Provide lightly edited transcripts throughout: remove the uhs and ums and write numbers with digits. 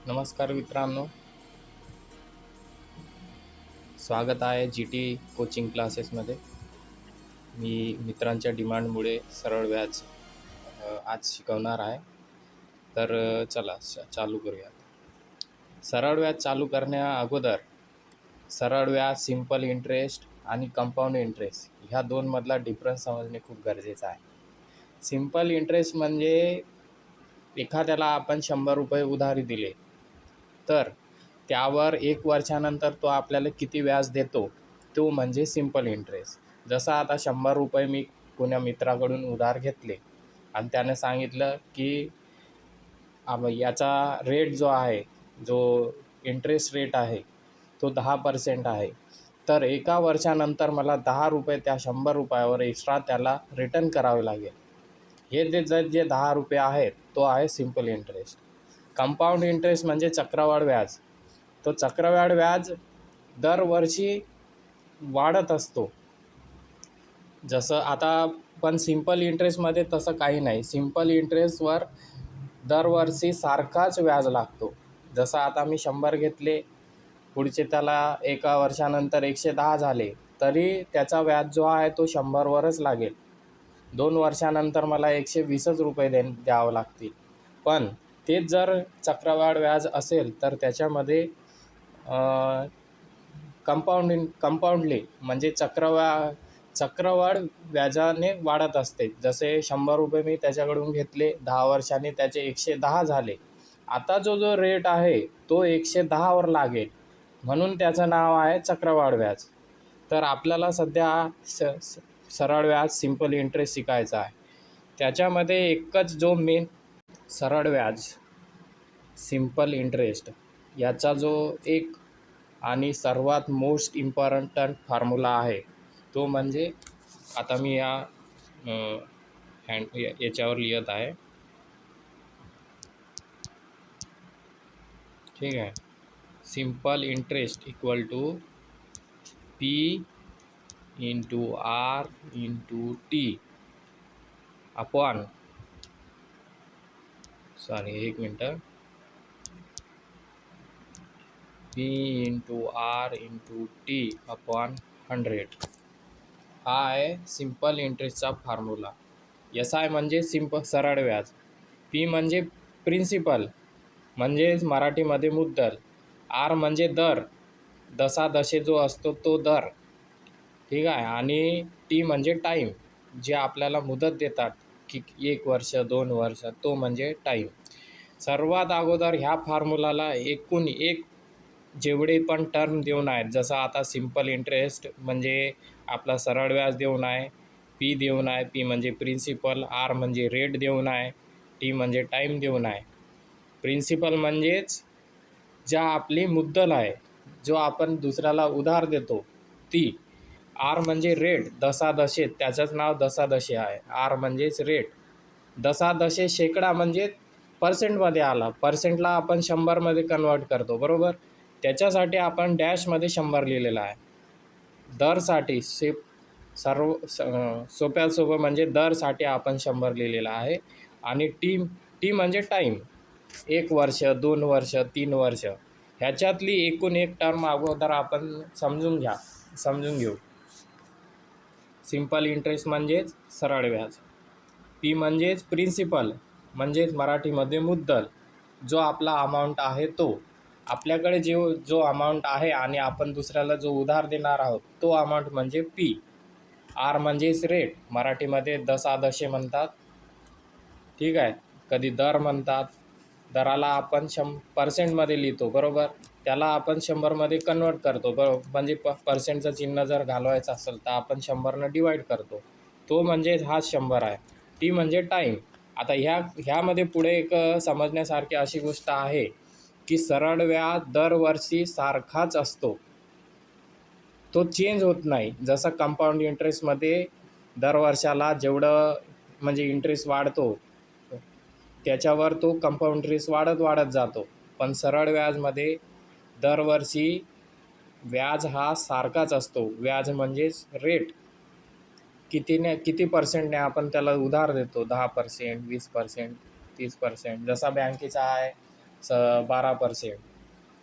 नमस्कार मित्रांनो, स्वागत आहे जी टी कोचिंग क्लासेसमध्ये. मी मित्रांच्या डिमांडमुळे सरळ व्याज आज शिकवणार आहे. तर चला चालू करूयात. सरळ व्याज चालू करण्या अगोदर सरळ व्याज, सिंपल इंटरेस्ट आणि कंपाऊंड इंटरेस्ट ह्या दोनमधला डिफरन्स समजणे खूप गरजेचं आहे. सिंपल इंटरेस्ट म्हणजे एखाद्याला आपण 100 रुपये उधारी दिले, तर त्यावर 1 वर्षानंतर तो आपल्याला किती व्याज देतो, तो म्हणजे सिंपल इंटरेस्ट. जसं आता 100 रुपये मी कोण्या मित्राकडून उधार घेतले आणि त्याने सांगितलं की याचा रेट जो आहे, जो इंटरेस्ट रेट आहे तो 10% आहे. तर 1 वर्षानंतर मला 10 रुपये त्या 100 रुपयावर एक्स्ट्रा त्याला रिटर्न करावे लागेल. हे जे 10 रुपये आहेत तो आहे सिंपल इंटरेस्ट. कंपाऊंड इंटरेस्ट म्हणजे चक्रवाढ व्याज. तो चक्रवाढ व्याज दरवर्षी वाढत असतो. जसं आता पण सिंपल इंटरेस्टमध्ये तसं काही नाही. सिंपल इंटरेस्टवर दरवर्षी सारखाच व्याज लागतो. जसं आता मी 100 घेतले, पुढचे त्याला 1 वर्षानंतर 110 झाले, तरी त्याचा व्याज जो आहे तो 100वरच लागेल. 2 वर्षानंतर मला 120च रुपये द्यावं लागतील. पण तेच जर चक्रवाढ व्याज असेल तर त्याच्यामध्ये कंपाऊंडली म्हणजे चक्रवाढ व्याजाने वाढत असते. जसे 100 रुपये मी त्याच्याकडून घेतले, 10 वर्षांनी त्याचे 110 झाले. आता जो रेट आहे तो 110वर लागेल, म्हणून त्याचं नाव आहे चक्रवाढ व्याज. तर आपल्याला सध्या सरळ व्याज, सिंपल इंटरेस्ट शिकायचा आहे. त्याच्यामध्ये एकच जो मेन सरळ व्याज, सिंपल इंटरेस्ट याचा जो एक आणि सर्वात मोस्ट इम्पॉर्टंट फॉर्म्युला आहे तो म्हणजे, आता मी याच्यावर लिहित आहे, ठीक आहे. Simple interest equal to P into R into T upon, एक मिनटं, P into R into T upon 100. हा आहे सिंपल इंटरेस्टचा फॉर्म्युला. एस आय म्हणजे सरळ व्याज, पी म्हणजे प्रिन्सिपल म्हणजेच मराठीमध्ये मुद्दल, आर म्हणजे दर, दशादशे जो असतो तो दर, ठीक आहे, आणि टी म्हणजे टाईम, जे आपल्याला मुदत देतात की 1 वर्ष 2 वर्ष, तो म्हणजे टाईम. सर्वात अगोदर ह्या फॉर्म्युलाला एकूण एक जेवढे पण टर्म देऊन आहेत, जसं आता सिंपल इंटरेस्ट म्हणजे आपला सरळ व्याज देऊन आहे, पी देऊन आहे, पी म्हणजे प्रिन्सिपल, आर म्हणजे रेट देऊन आहे, टी म्हणजे टाईम देऊन आहे. प्रिन्सिपल म्हणजेच ज्या आपली मुद्दल आहे, जो आपण दुसऱ्याला उधार देतो ती. आर म्हणजे रेट, दशादशे, त्याचंच नाव दशादशे आहे. आर म्हणजेच रेट. दशादशे शेकडा म्हणजे पर्सेंटमध्ये आला, पर्सेंटला आपण 100मध्ये कन्वर्ट करतो, बरोबर. त्याच्यासाठी आपण डॅशमध्ये 100 लिहिलेला आहे. दरसाठी सोप्यात सोपं म्हणजे दरसाठी आपण 100 लिहिलेला आहे. आणि टी म्हणजे टाईम, 1 वर्ष 2 वर्ष 3 वर्ष, ह्याच्यातली एकूण एक टर्म अगोदर आपण समजून घेऊ. सिंपल इंटरेस्ट म्हणजेच सरळ व्याज, पी म्हणजेच प्रिन्सिपल म्हणजेच मराठीमध्ये मुद्दल, जो आपला अमाऊंट आहे तो. आपल्याकडे जो अमाऊंट आहे आणि आपण दुसऱ्याला जो उधार देणार आहोत तो अमाऊंट म्हणजे पी. आर म्हणजेच रेट, मराठीमध्ये दशादशे म्हणतात, ठीक आहे, कधी दर म्हणतात. दराला आपण पर्सेंटमध्ये लिहितो, बरोबर. त्याला आपण 100मध्ये कन्वर्ट करतो, बरोबर. म्हणजे पर्सेंटचं चिन्ह जर घालवायचं असेल तर आपण 100नं डिवाईड करतो, तो म्हणजे हा 100 आहे. टी म्हणजे टाईम. आता ह्यामध्ये पुढे एक समजण्यासारखी अशी गोष्ट आहे की सरळ व्याज दरवर्षी सारखाच असतो, तो चेंज होत नाही. जसं कंपाऊंड इंटरेस्टमध्ये दर वर्षाला जेवढं म्हणजे इंटरेस्ट वाढतो त्याच्यावर तो कंपाऊंड इंटरेस्ट वाढत जातो. पण सरळ व्याजमध्ये दरवर्षी व्याज हा सारखाच असतो. व्याज म्हणजेच रेट, किती पर्सेंटने आपण त्याला उधार देतो, 10%, 20%, 30%, जसा बँकेचा आहे 12%.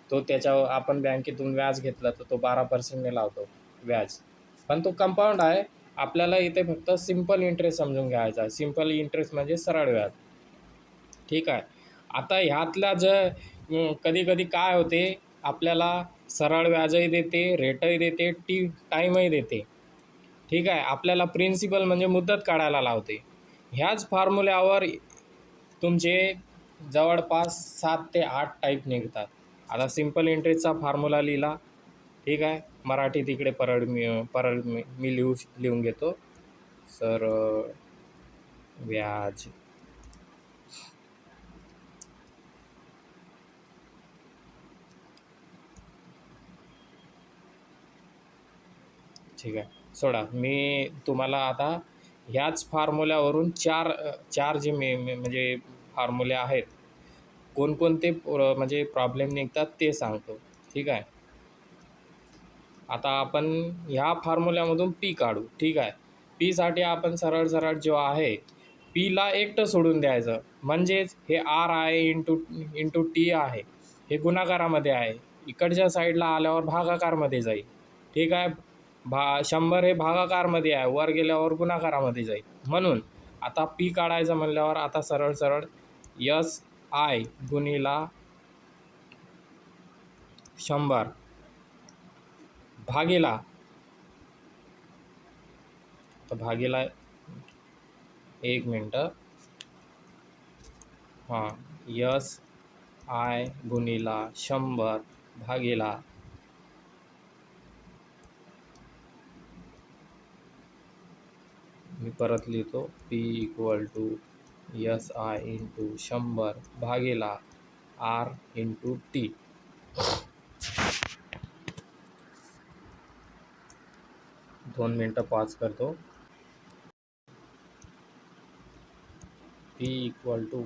तो त्याच्यावर आपण बँकेतून व्याज घेतला तर तो 12%ने लावतो व्याज. पण तो कंपाऊंड आहे. आपल्याला इथे फक्त सिंपल इंटरेस्ट समजून घ्यायचा आहे. सिंपल इंटरेस्ट म्हणजे सरळ व्याज. ठीक आहे. आता ह्यातल्या कधी कधी काय होते, आपल्याला सरळ व्याजही देते, रेटही देते, टाईमही देते. ठीक आहे. आपल्याला प्रिन्सिपल म्हणजे मुदत काढायला लावते. ह्याच फॉर्म्युल्यावर तुमचे जवळपास 7 ते 8 टाईप निघतात. आता सिंपल इंटरेस्टचा फॉर्म्युला लिहिला. ठीक आहे. मराठीत इकडे मी लिहून घेतो. सरळ व्याज. ठीक आहे. सोडा, मी तुम्हाला आता ह्याच फॉर्म्युल्यावरून चार जे म्हणजे फॉर्म्युले आहेत, कोणकोणते म्हणजे प्रॉब्लेम निघतात ते सांगतो. ठीक आहे. आता आपण ह्या फॉर्म्युल्यामधून पी काढू. ठीक आहे. पीसाठी आपण सरळ सरळ जो आहे, पीला एकटं सोडून द्यायचं. म्हणजेच हे आर आहे इंटू टी आहे, हे गुणाकारामध्ये आहे. इकडच्या साईडला आल्यावर भागाकारमध्ये जाईल. ठीक आहे. 100 हे भागाकारमध्ये आहे, वर गेल्यावर गुणाकारामध्ये जाईल. म्हणून आता पी काढायचं म्हणल्यावर आता सरळ सरळ यस आय गुणिला 100 भागीला, तर भागीला 1 मिनटं. हां, यस आय गुणिला 100 भागीला मी परत लिहितो, P equal to S I into 100 भागीला आर इंटू टी. 2 मिनटं पॉज करतो. P equal to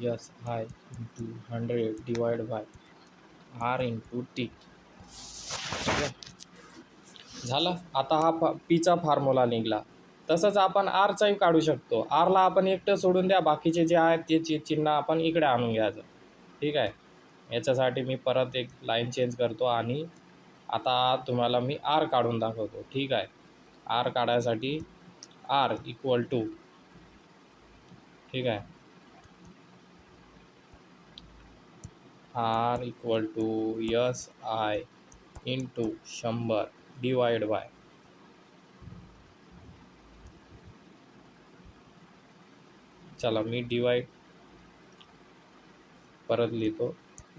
S I into 100 divide by R into T. ठीक आहे. झालं. आता हा पीचा फॉर्म्युला निघाला. तसंच आपण आरचाही काढू शकतो. आरला आपण एकटं सोडून द्या, बाकीचे जे आहेत ते चिन्ह आपण इकडे आणून घ्यायचं. ठीक आहे. याच्यासाठी मी परत एक लाईन चेंज करतो आणि आता तुम्हाला मी आर काढून दाखवतो. ठीक आहे. आर काढायसाठी आर इक्वल टू, ठीक आहे, R equal to S I into 100 divide by, चला मी डिवाइड परत लिहितो,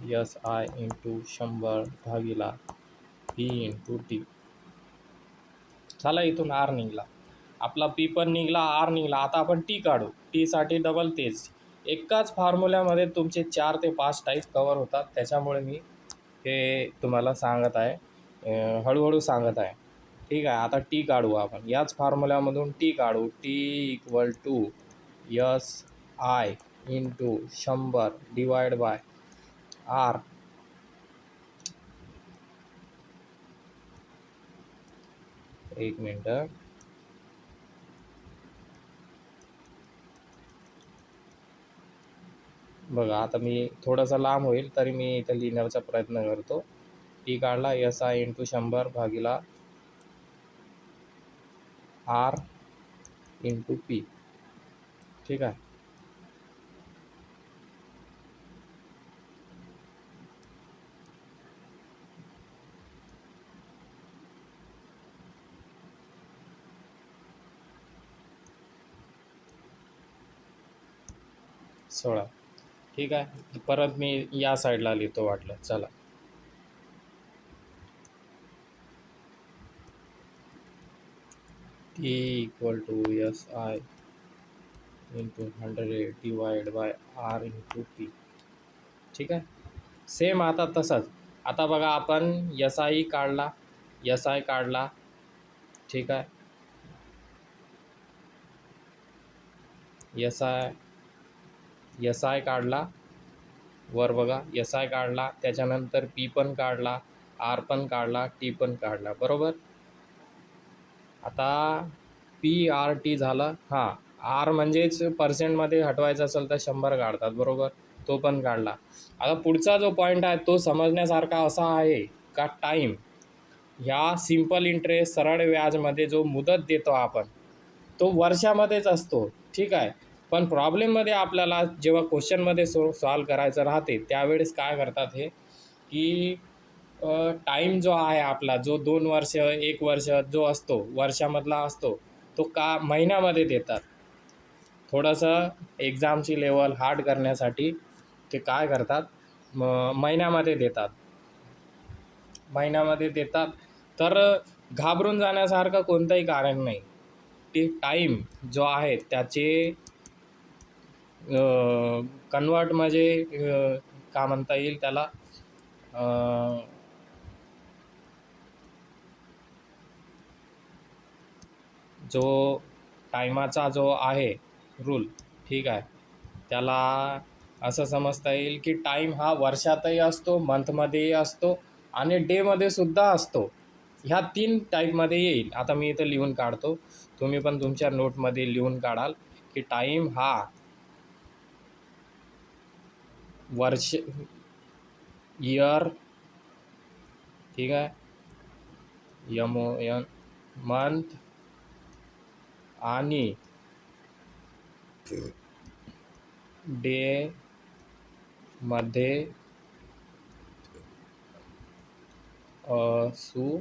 यस आय इंटू 100 भागीला पी इंटू टी. झाला. इथून आर निघला. आपला पी पण निघला, आर निघला. आता आपण टी काढू. टीसाठी डबल तेच. एकाच फॉर्म्युल्यामध्ये तुमचे 4 ते 5 टाईप कवर होतात. त्याच्यामुळे मी हे तुम्हाला सांगत आहे, हळूहळू सांगत आहे. ठीक आहे. आता टी काढू आपण. याच फॉर्म्युल्यामधून टी काढू. T equal to S I into 100 divide by R. एक मिनटं. बघा, आता मी थोडंसं लांब होईल तरी मी इथं लिहिण्याचा प्रयत्न करतो. टी काढला, यस आय इंटू 100 भागीला आर इंटू पी. ठीक आहे. सोळा. ठीक आहे. परत मी या साईडला लिहितो वाटलं. चला. T equal to S I into 100 divide by R into P. ठीक आहे. सेम आता तसंच. आता बघा, आपण यस आय काढला, यस आय काढला. ठीक आहे. यस आय काढला. वर बघा, यस आय काढला. त्याच्यानंतर पी पण काढला, आर पण काढला, टी पण काढला. बरोबर. आता पी आर टी झालं. हां, आर म्हणजेच पर्सेंटमध्ये हटवायचं असेल तर 100 काढतात. बरोबर. तो पण काढला. आता पुढचा जो पॉईंट आहे तो समजण्यासारखा असा आहे का टाईम ह्या सिम्पल इंटरेस्ट सरळ व्याजमध्ये जो मुदत देतो आपण तो वर्षामध्येच असतो, ठीक आहे. पण प्रॉब्लेममध्ये आपल्याला जेव्हा क्वेश्चनमध्ये सॉल्व करायचं राहते त्यावेळेस काय करतात हे की टाईम जो आहे आपला जो 2 वर्ष 1 वर्ष जो असतो वर्षामधला असतो तो का महिन्यामध्ये देतात. थोडंसं एक्झामची लेवल हार्ड करण्यासाठी ते काय करतात महिन्यामध्ये देतात. तर घाबरून जाण्यासारखं कोणतंही कारण नाही. ते टाईम जो आहे त्याचे कन्वर्ट म्हणजे का म्हणता येईल त्याला जो टायमाचा जो आहे रूल, ठीक आहे, त्याला असं समजता येईल की टाईम हा वर्षातही असतो, मंथमध्येही असतो आणि डेमध्ये सुद्धा असतो. ह्या 3 टाईपमध्ये येईल. आता मी इथं लिहून काढतो, तुम्ही पण तुमच्या नोटमध्ये लिहून काढाल की टाईम हा वर्ष इयर, ठीक आहे, MON मंथ आणि डे मध्ये असू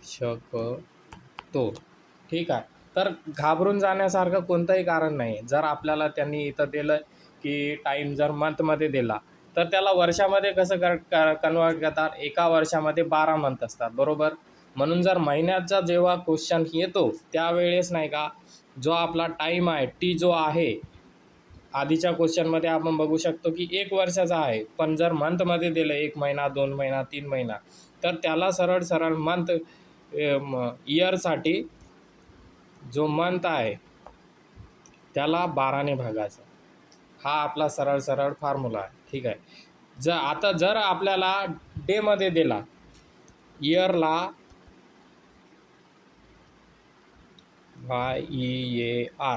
शकतो, ठीक आहे. तर घाबरून जाण्यासारखं कोणतंही कारण नाही. जर आपल्याला त्यांनी इथं दिलं की टाईम जर मंथमध्ये दिला तर त्याला वर्षामध्ये कसं कन्वर्ट करतात. एका वर्षामध्ये 12 मंथ असतात, बरोबर. म्हणून जर महिन्याचा जेव्हा क्वेश्चन येतो त्यावेळेस नाही का जो आपला टाईम आहे टी जो आहे आधीच्या क्वेश्चनमध्ये आपण बघू शकतो की 1 वर्षाचा आहे. पण जर मंथमध्ये दिलं 1 महिना 2 महिना 3 महिना तर त्याला सरळ मंथ इयरसाठी जो मंथ आहे त्याला 12ने भागायचं. हा आपला सरळ फॉर्म्युला आहे, ठीक आहे. जर आपल्याला डेमध्ये दिला इयरला YEAR,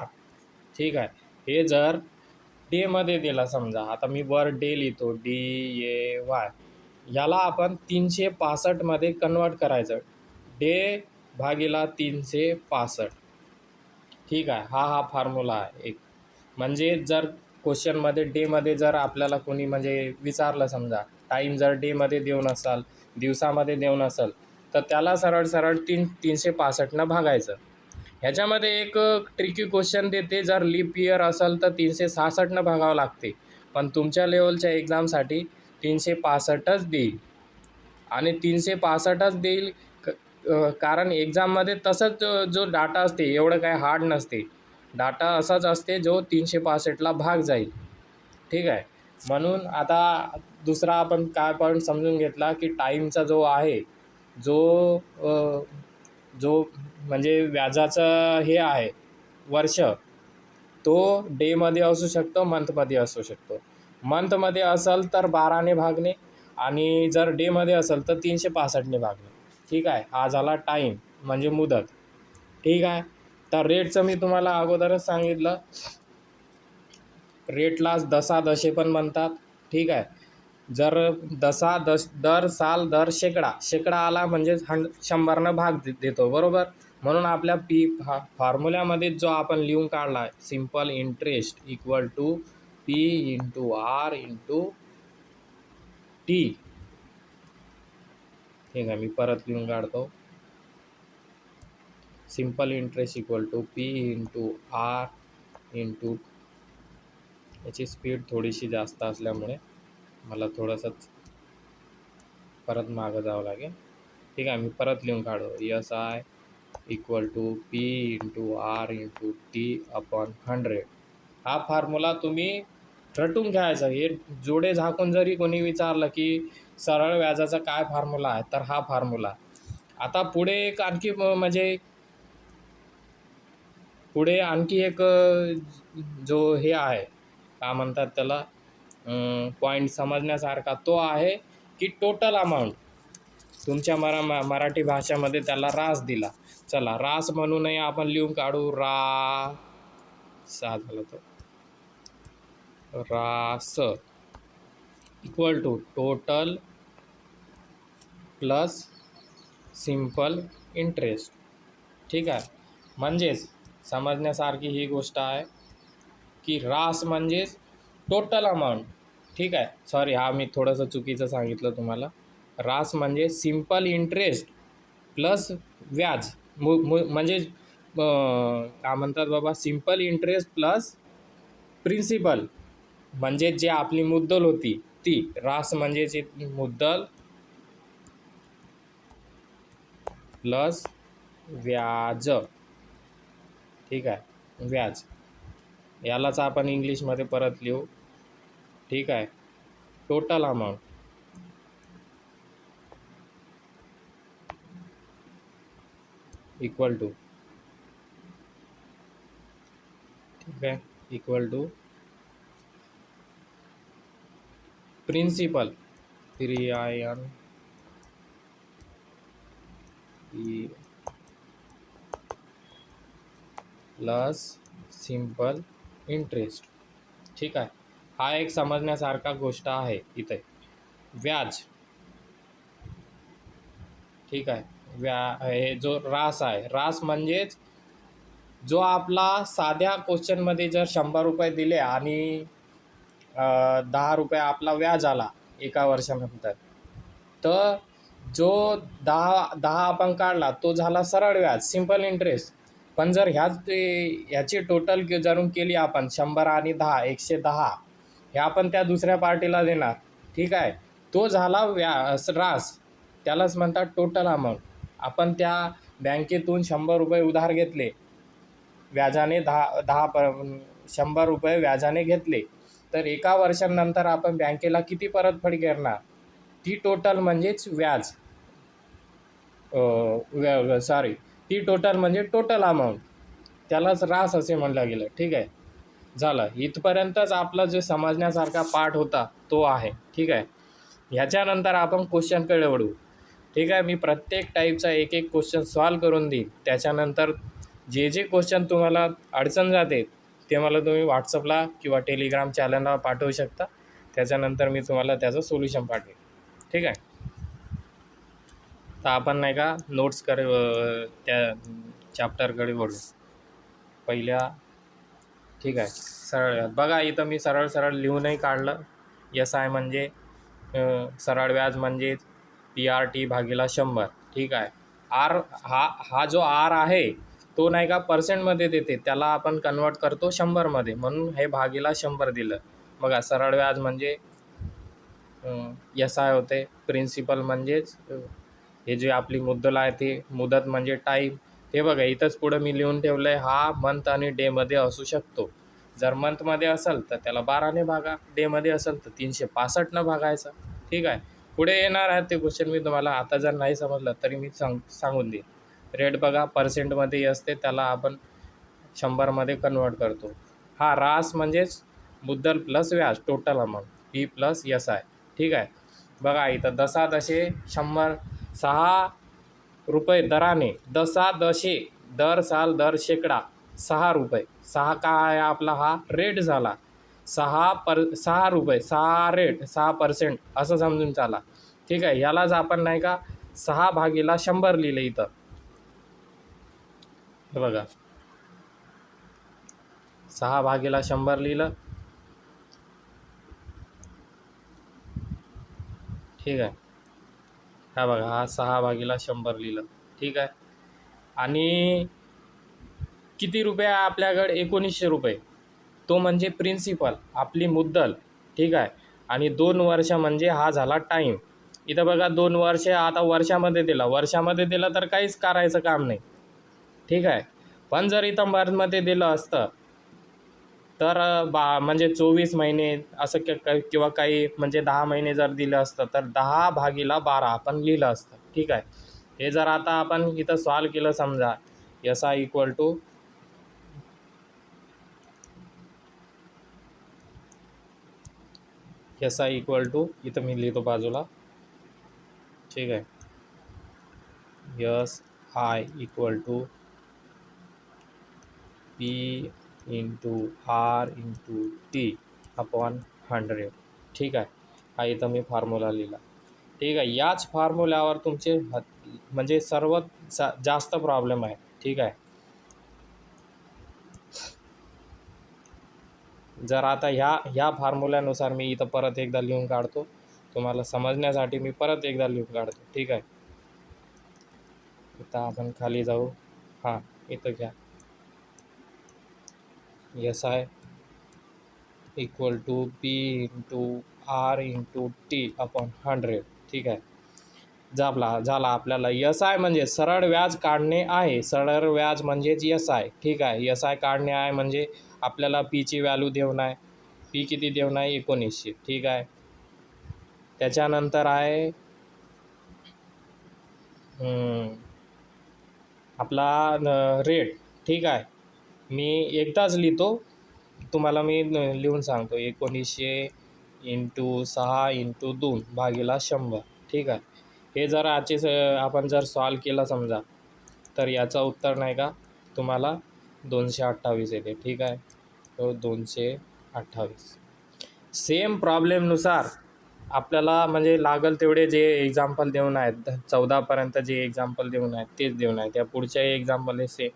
ठीक आहे. हे जर डेमध्ये दिला समजा, आता मी वर डे लिहितो DAY, याला आपण 365 मध्ये कन्वर्ट करायचं. डे भागीला 365, ठीक आहे. हा फॉर्म्युला आहे एक. म्हणजे जर क्वेश्चनमध्ये डेमध्ये जर आपल्याला कोणी म्हणजे विचारलं समजा टाईम जर डेमध्ये देऊन असाल दिवसामध्ये देऊन असेल तर त्याला सरळ 365 भागायचं. ह्याच्यामध्ये एक ट्रिकी क्वेश्चन देते, जर लीप इयर असेल तर 366 भागावं लागते. पण तुमच्या लेवलच्या एक्झामसाठी 365च देईल आणि 365च देईल कारण एक्झाममध्ये तसंच जो डाटा असते एवढं काय हार्ड नसते. डाटा असाच असते जो 365ला भाग जाईल, ठीक आहे. म्हणून आता दुसरा आपण काय पॉईंट समजून घेतला की टाईमचा जो आहे जो म्हणजे व्याजाचं हे आहे वर्ष, तो डेमध्ये असू शकतो, मंथमध्ये असू शकतो. मंथमध्ये असेल तर 12ने भागणे आणि जर डेमध्ये असेल तर 365ने भागणे, ठीक आहे. हा झाला टाईम म्हणजे मुदत, ठीक आहे. तर रेटचं मी तुम्हाला अगोदरच सांगितलं, रेटला दशादशे पण म्हणतात, ठीक आहे. जर दर साल दर शेकडा आला म्हणजे 100ने भाग देतो, बरोबर. म्हणून आपल्या फॉर्म्युल्यामध्ये जो आपण लिहून काढला आहे simple interest equal to P × R × T, ठीक आहे. मी परत लिहून काढतो. Simple interest equal to P × R × याची स्पीड थोडीशी जास्त असल्यामुळे मला थोडंसंच परत मागं जावं लागेल, ठीक आहे. मी परत लिहून काढतो. SI equal to P × R × T/100. हा फॉर्म्युला तुम्ही रटून घ्यायचा. हे जोडे झाकून जरी कोणी विचारलं की सरळ व्याजाचा काय फॉर्म्युला आहे तर हा फॉर्म्युला. आता पुढे एक आणखी एक जो हे आहे का म्हणतात त्याला पॉईंट समजण्यासारखा तो आहे की टोटल अमाऊंट. तुमच्या मराठी भाषेमध्ये त्याला रास दिला. चला रास म्हणूनही आपण लिहून काढू. सा झालं तो रास equal to total plus simple interest. ठीक आहे. म्हणजेच समजण्यासारखी ही गोष्ट आहे की रास म्हणजेच टोटल अमाऊंट. ठीक आहे. सॉरी, हा मी थोडंसं चुकीचं सांगितलं तुम्हाला. रास म्हणजे सिम्पल इंटरेस्ट प्लस व्याज. म्हणजे काय म्हणतात बाबा, सिम्पल इंटरेस्ट प्लस प्रिन्सिपल, म्हणजे जे आपली मुद्दल होती ती. रास म्हणजे जे मुद्दल प्लस व्याज. ठीक आहे, व्याज. यालाच आपण इंग्लिशमध्ये परत लिहू. ठीक आहे. टोटल अमाऊंट इक्वल टू, ठीक आहे, equal to principal, 3IN plus simple interest. ठीक आहे. हा एक समजण्यासारखा गोष्ट आहे इथे. व्याज. ठीक आहे. हे जो रास आहे, रास म्हणजेच जो आपला साध्या क्वेश्चनमध्ये जर 100 रुपये दिले आणि 10 रुपये आपला व्याज आला एका वर्षानंतर, तर जो 10 आपण काढला तो झाला सरळ व्याज, सिम्पल इंटरेस्ट. पण जर ह्याची टोटल जरून केली आपण 100 आणि 10, 110, हे आपण त्या दुसऱ्या पार्टीला देणार. ठीक आहे. तो झाला रास. त्यालाच म्हणतात टोटल अमाऊंट. आपण त्या बँकेतून 100 रुपये उधार घेतले व्याजाने, 100 रुपये व्याजाने घेतले, तर एका वर्षानंतर आपण बँकेला किती परतफेड करणार, ती टोटल म्हणजेच व्याज. सॉरी, ती टोटल म्हणजे टोटल अमाऊंट. त्यालाच रास असे म्हणलं गेलं. ठीक आहे. झालं. इथपर्यंतच आपला जो समजण्यासारखा पार्ट होता तो आहे. ठीक आहे. ह्याच्यानंतर आपण क्वेश्चनकडे वळू. ठीक आहे. मी प्रत्येक टाईपचा एक एक क्वेश्चन सॉल्व करून देईन. त्याच्यानंतर जे जे क्वेश्चन तुम्हाला अडचण जाते ते मला तुम्ही व्हॉट्सअपला किंवा टेलिग्राम चॅनलला पाठवू शकता. त्याच्यानंतर मी तुम्हाला त्याचं सोल्युशन पाठवेन. ठीक आहे. तर आपण नाही का नोट्सकडे, त्या चॅप्टरकडे वळू पहिल्या. ठीक आहे. सरळ बघा, इथं मी सरळ सरळ लिहूनही काढलं. SI म्हणजे सरळ व्याज म्हणजे PRT भागिला 100. ठीक आहे. हा जो R आहे तो नाही का पर्सेंटमध्ये देते, त्याला आपण कन्वर्ट करतो 100मध्ये, म्हणून हे भागिला 100 दिलं. बघा, सरळ व्याज म्हणजे SI होते. प्रिन्सिपल म्हणजेच हे जे आपली मुद्दल आहे ते, मुदत म्हणजे टाईम. हे बघा, इथंच पुढं मी लिहून ठेवलं आहे, हा मंथ आणि डेमध्ये असू शकतो. जर मंथमध्ये असेल तर त्याला 12ने भागा, डेमध्ये असेल तर 365 भागायचं. ठीक आहे. पुढे येणार आहे ते क्वेश्चन मी तुम्हाला, आता जर नाही समजलं तरी मी सांगून देईन. रेट बघा, पर्सेंटमध्ये असते, त्याला आपण 100मध्ये कन्वर्ट करतो. हा रास म्हणजेच मुद्दल प्लस व्याज, total amount, P plus SI. ठीक आहे. बघा, इथं दशा दशे 100, 6 रुपये दराने, दशा दशे दर साल दर शेकडा 6 रुपये. 6 का आहे आपला, हा रेट झाला. 6 रुपये, 6 रेट, 6% असं समजून चाला. ठीक आहे. यालाच आपण नाही का 6 भागिला 100 लिहिलं इथं. हे बघा, 6 भागिला 100 लिहिलं. ठीक आहे. हा बघा, हा 6 भागिला 100 लिहिलं. ठीक आहे. आणि किती रुपये आहे आपल्याकडे, 1900 रुपये. तो म्हणजे प्रिन्सिपल, आपली मुद्दल. ठीक आहे. आणि 2 वर्ष म्हणजे हा झाला टाईम. इथं बघा 2 वर्ष, आता वर्षामध्ये दिलं तर काहीच करायचं काम नाही. ठीक आहे. पण जर इथं मंथमध्ये दिलं असतं तर म्हणजे 24 महिने असं किंवा काही म्हणजे 10 महिने जर दिलं असतं तर 10 भागिला 12 आपण लिहिलं असतं. ठीक आहे. हे जर आता आपण इथं सॉल्व केलं, समजा SI इक्वल टू इथं मी लिहितो बाजूला. ठीक आहे. SI equal to P into R into T upon 100. ठीक आहे, हा इथं मी फॉर्म्युला लिहिला. ठीक आहे, याच फॉर्म्युल्यावर तुमचे म्हणजे सर्वात जास्त प्रॉब्लेम आहे. ठीक आहे, जर आता ह्या फॉर्म्युल्यानुसार मी इथं परत एकदा लिहून काढतो, तुम्हाला समजण्यासाठी मी परत एकदा लिहून काढतो. ठीक आहे, इथं आपण खाली जाऊ. हां, इथं घ्या. S I equal to P into R into T upon 100. ठीक आहे, झाला आपल्याला एस आय म्हणजे सरळ व्याज काढणे आहे. सरळ व्याज म्हणजेच एस आय. ठीक आहे, एस आय काढणे आहे म्हणजे आपल्याला पीची व्हॅल्यू देऊन आहे. पी किती देऊन आहे? 1900. ठीक आहे, त्याच्यानंतर आहे आपला रेट. ठीक आहे, मी एकदाच लिहितो, तुम्हाला मी लिहून सांगतो. 1900 इंटू 6 इंटू 2 भागीला 100. ठीक आहे, हे जर आपण जर सॉल्व केलं समजा, तर याचं उत्तर नाही का तुम्हाला 228 येते. ठीक आहे, तो 228. सेम प्रॉब्लेमनुसार आपल्याला म्हणजे लागल तेवढे जे एक्झाम्पल देऊन आहेत, 14पर्यंत जे एक्झाम्पल देऊन आहेत तेच देऊन आहे. त्या पुढच्याही एक्झाम्पलने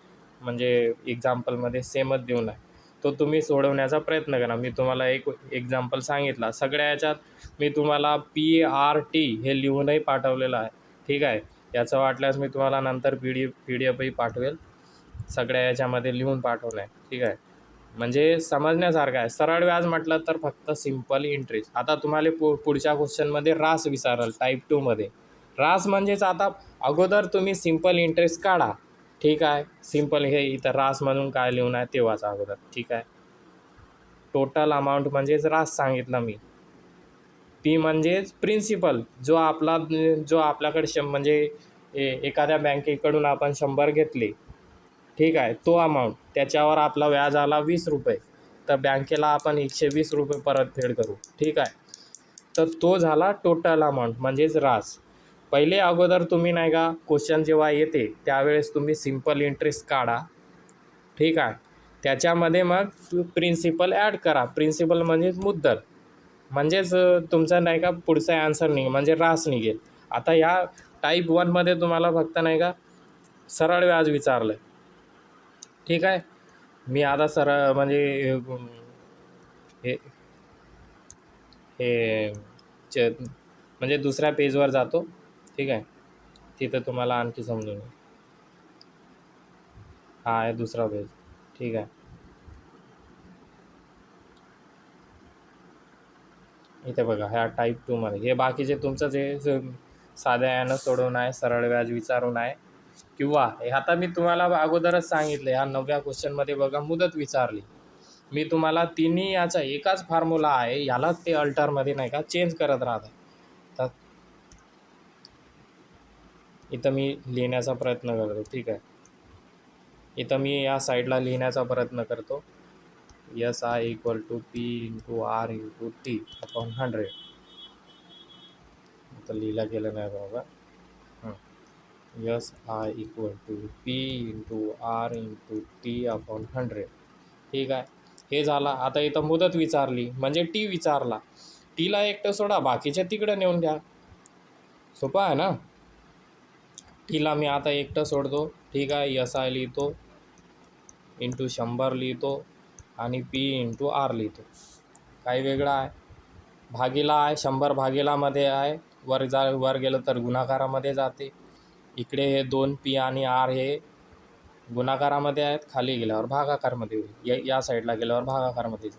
म्हणजे एक्झाम्पलमध्ये सेमच देऊन आहे. तो तुम्ही सोडवण्याचा प्रयत्न करा. मी तुम्हाला एक एक्झाम्पल सांगितला. सगळ्या याच्यात मी तुम्हाला PRT हे लिहूनही पाठवलेलं आहे. ठीक आहे, याचं वाटल्यास मी तुम्हाला नंतर PDF पाठवेल. सगळ्या याच्यामध्ये लिहून पाठवलं आहे. ठीक आहे, म्हणजे समजण्यासारखं आहे. सरळ व्याज म्हटलं तर फक्त सिम्पल इंटरेस्ट. आता तुम्हाला पुढच्या क्वेश्चनमध्ये रास विचारल टाईप 2मध्ये. रास म्हणजेच आता अगोदर तुम्ही सिम्पल इंटरेस्ट काढा. ठीक आहे, सिम्पल हे इथं रास म्हणून काय लिहून आहे ते वाचा अगोदर. ठीक आहे, टोटल अमाऊंट म्हणजेच रास सांगितलं मी. पी म्हणजेच प्रिन्सिपल, जो आपल्याकडे म्हणजे एखाद्या बँकेकडून आपण 100 घेतले. ठीक आहे, तो अमाऊंट, त्याच्यावर आपला व्याज आला 20 रुपये, तर बँकेला आपण 120 रुपये परतफेड करू. ठीक आहे, तर तो झाला टोटल अमाऊंट म्हणजेच रास. पहिले अगोदर तुम्ही नाही का क्वेश्चन जेव्हा येते त्यावेळेस तुम्ही सिम्पल इंटरेस्ट काढा. ठीक आहे, त्याच्यामध्ये मग प्रिन्सिपल ॲड करा. प्रिन्सिपल म्हणजेच मुद्दल, म्हणजेच तुमचा नाही का पुढचा ॲन्सर म्हणजे रास निघेल. आता ह्या टाईप 1मध्ये तुम्हाला फक्त नाही का सरळ व्याज विचारलं. ठीक आहे, मी आता सरळ म्हणजे हे हे म्हणजे दुसऱ्या पेजवर जातो. ठीक आहे, तिथं तुम्हाला आणखी समजून येईल. हा आहे दुसरा पेज. ठीक आहे, इथे बघा ह्या टाईप 2मध्ये हे बाकीचे तुमचं जे साध्या यानं सोडवून आहे, सरळ व्याज विचारून आहे, किंवा आता मी तुम्हाला अगोदरच सांगितलं ह्या 9व्या क्वेश्चनमध्ये बघा मुदत विचारली. मी तुम्हाला तिन्ही याचा एकाच फॉर्म्युला आहे, यालाच ते अल्टरमध्ये नाही का चेंज करत राहतात. तर इथं मी लिहिण्याचा प्रयत्न करतो. ठीक आहे, इथं मी या साईडला लिहिण्याचा प्रयत्न करतो. S I equal to P into R into T upon 100. इथं लिहिलं गेलं नाही बाबा. S I equal to P into R into T upon 100. ठीक आहे, हे झालं. आता इथं मुदत विचारली म्हणजे टी विचारला. टीला एकटं सोडा, बाकीचे तिकडे नेऊन द्या. सोपं आहे ना. टीला मी आता एकटं सोडतो. ठीक आहे, एस आय लिहितो इंटू 100 लिहितो आणि पी इंटू आर लिहितो. काही वेगळं आहे, भागीला आहे. 100 भागीलामध्ये आहे, वर गेलं तर गुणाकारामध्ये जाते. इकडे हे 2 पी आणि आर हे गुणाकारामध्ये आहेत, खाली गेल्यावर भागाकारमध्ये होईल. या साईडला गेल्यावर भागाकारमध्ये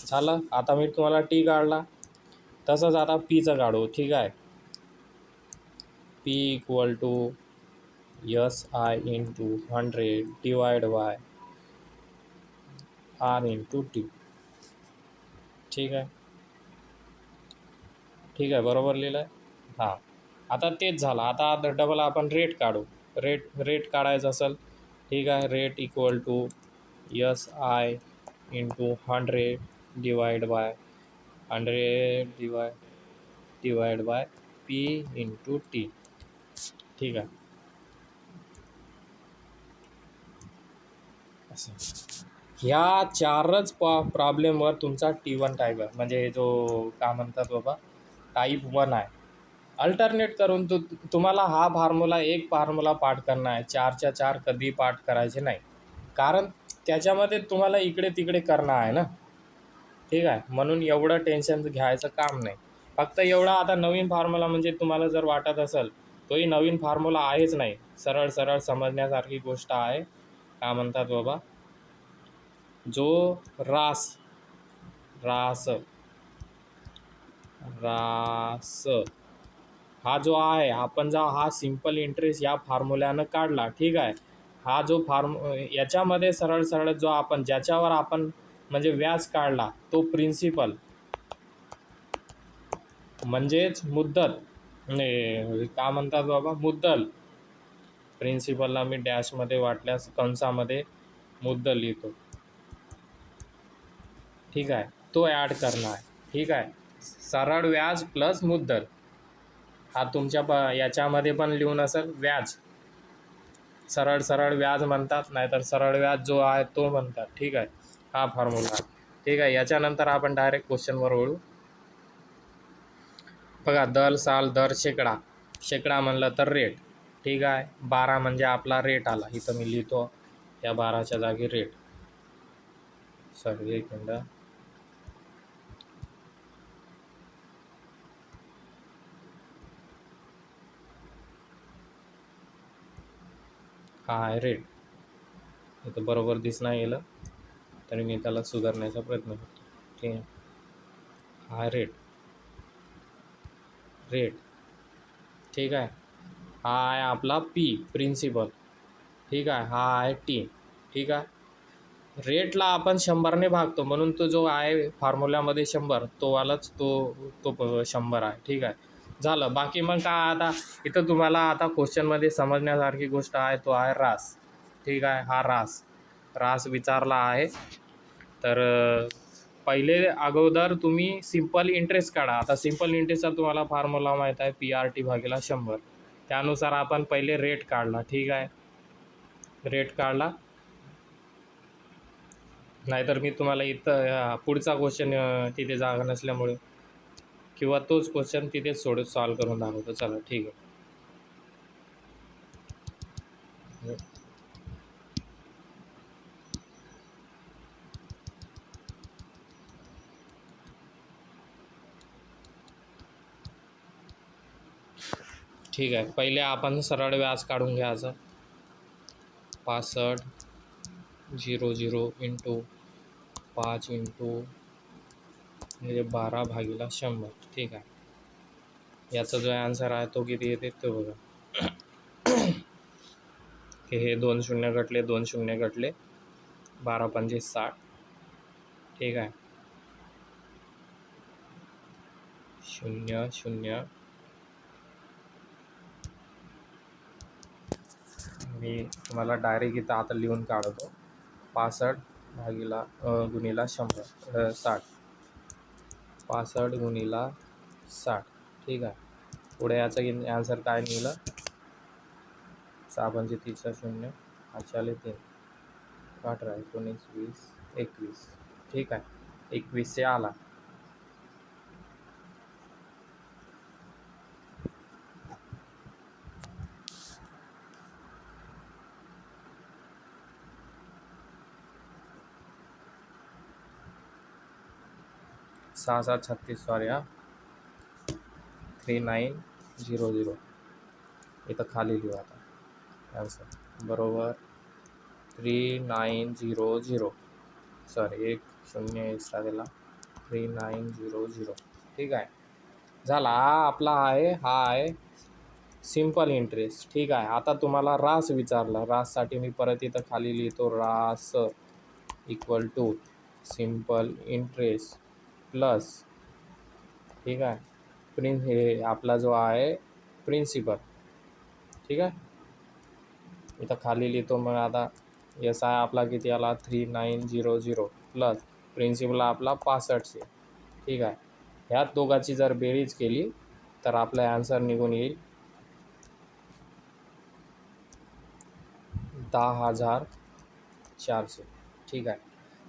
झालं. आता मी तुम्हाला टी काढला, तसंच आता पीचं काढू. ठीक आहे, P equal to S I into 100 divide by R into T. ठीक आहे, ठीक आहे, बरोबर लिहिलं आहे. हां, आता तेच झालं. आता डबल आपण रेट काढू. रेट काढायचं असेल. ठीक आहे, rate equal to S I into 100 divide by 100 divide by P into T. ठीक आहे, असं ह्या चारच प्रॉब्लेमवर तुमचा T1 टाईप आहे, म्हणजे जो काय म्हणतात बाबा टाईप 1 आहे. अल्टरनेट करून तुम्हाला हा फॉर्म्युला एक फॉर्म्युला पाठ करणार आहे, 4च्या 4 कधी पाठ करायचे नाही, कारण त्याच्यामध्ये तुम्हाला इकडे तिकडे करणं आहे ना. ठीक आहे, म्हणून एवढं टेन्शन घ्यायचं काम नाही. फक्त एवढा आता नवीन फॉर्म्युला म्हणजे तुम्हाला जर वाटत असेल तोही नवीन फॉर्म्युला आहेच नाही, सरळ सरळ समजण्यासारखी गोष्ट आहे. काय म्हणतात बाबा, जो रास रास रास हा जो आहे, आपण जा हा सिम्पल इंटरेस्ट या फॉर्म्युल्यानं काढला. ठीक आहे, हा जो याच्यामध्ये सरळ सरळ जो आपण ज्याच्यावर आपण म्हणजे व्याज काढला तो प्रिन्सिपल म्हणजेच मुद्दल, नाही काय म्हणतात बाबा मुद्दल. प्रिन्सिपलला मी डॅशमध्ये वाटल्यास कंसामध्ये मुद्दल लिहितो. ठीक आहे, तो ॲड करणार आहे. ठीक आहे, सरळ व्याज प्लस मुद्दल. हा तुमच्या याच्यामध्ये पण लिहून असेल व्याज, सरळ सरळ व्याज म्हणतात, नाहीतर सरळ व्याज जो आहे तो म्हणतात. ठीक आहे, हा फॉर्म्युला आहे. ठीक आहे, याच्यानंतर आपण डायरेक्ट क्वेश्चनवर वळू. बघा, दर, साल, दर, शेकडा. शेकडा म्हणलं तर रेट. ठीक आहे, 12 म्हणजे आपला रेट आला, इथं मी लिहितो या 12च्या जागी रेट. सॉरी, एक मिनटं. हा आहे रेट. इथं बरोबर दिसणार गेलं तरी मी त्याला सुधारण्याचा प्रयत्न करतो. ठीक आहे, हा रेट रेट. ठीक आहे, हा आहे आपला पी प्रिन्सिपल. ठीक आहे, हा आहे टी. ठीक आहे, रेटला आपण 100ने भागतो, म्हणून तो जो आहे फॉर्म्युल्यामध्ये 100 तो वालाच तो तो 100 आहे. ठीक आहे, झालं. बाकी मग काय आता इथं तुम्हाला आता क्वेश्चनमध्ये समजण्यासारखी गोष्ट आहे, तो आहे रास. ठीक आहे, हा रास रास विचारला आहे. तर पहिले अगोदर तुम्ही सिम्पल इंटरेस्ट काढा. आता सिम्पल इंटरेस्टचा तुम्हाला फॉर्म्युला माहीत आहे, PRT भागिला 100. त्यानुसार आपण पहिले रेट काढला. ठीक आहे, रेट काढला, नाहीतर मी तुम्हाला इथं पुढचा क्वेश्चन तिथे जागा नसल्यामुळे किंवा तोच क्वेश्चन तिथेच सॉल्व करून दाखवतो. चला ठीक आहे. ठीक आहे, पहिले आपण सरळ व्याज काढून घ्यायचं. 65,00 इंटू 5 इंटू म्हणजे 12 भागिला 100. ठीक आहे, याचा जो आन्सर आहे तो किती येते तो बघा. की हे 2 शून्य घटले, 2 शून्य घटले, 12 पंचे 60. ठीक आहे, 0 0. मी तुम्हाला डायरेक्ट इथं आता लिहून काढतो. 65 भागिला गुणिला 100 60. 65 गुणिला 60. ठीक आहे, पुढे याचं आन्सर काय निघालं, 6 पंचे 30 0, 3 18 19 20 21. ठीक आहे, 21 से आला. सहा 36, सॉरी हा, 3900. इथं खाली लिहू आता आन्सर बरोबर 3900. सॉरी, एक शून्य एक्स्ट्रा दिला, 3900. ठीक आहे, झाला. हा आपला आहे, हा आहे सिम्पल इंटरेस्ट. ठीक आहे, आता तुम्हाला रास विचारला. राससाठी मी परत इथं खाली लिहितो, रास equal to simple interest plus, ठीक आहे, हे आपला जो आहे प्रिन्सिपल. ठीक आहे, इथं खाली लिहितो. मग आता एस आहे आपला किती आला, 3900 प्लस प्रिन्सिपल आपला 6500. ठीक आहे, ह्यात दोघांची जर बेरीज केली तर आपला आन्सर निघून येईल 10,400. ठीक आहे,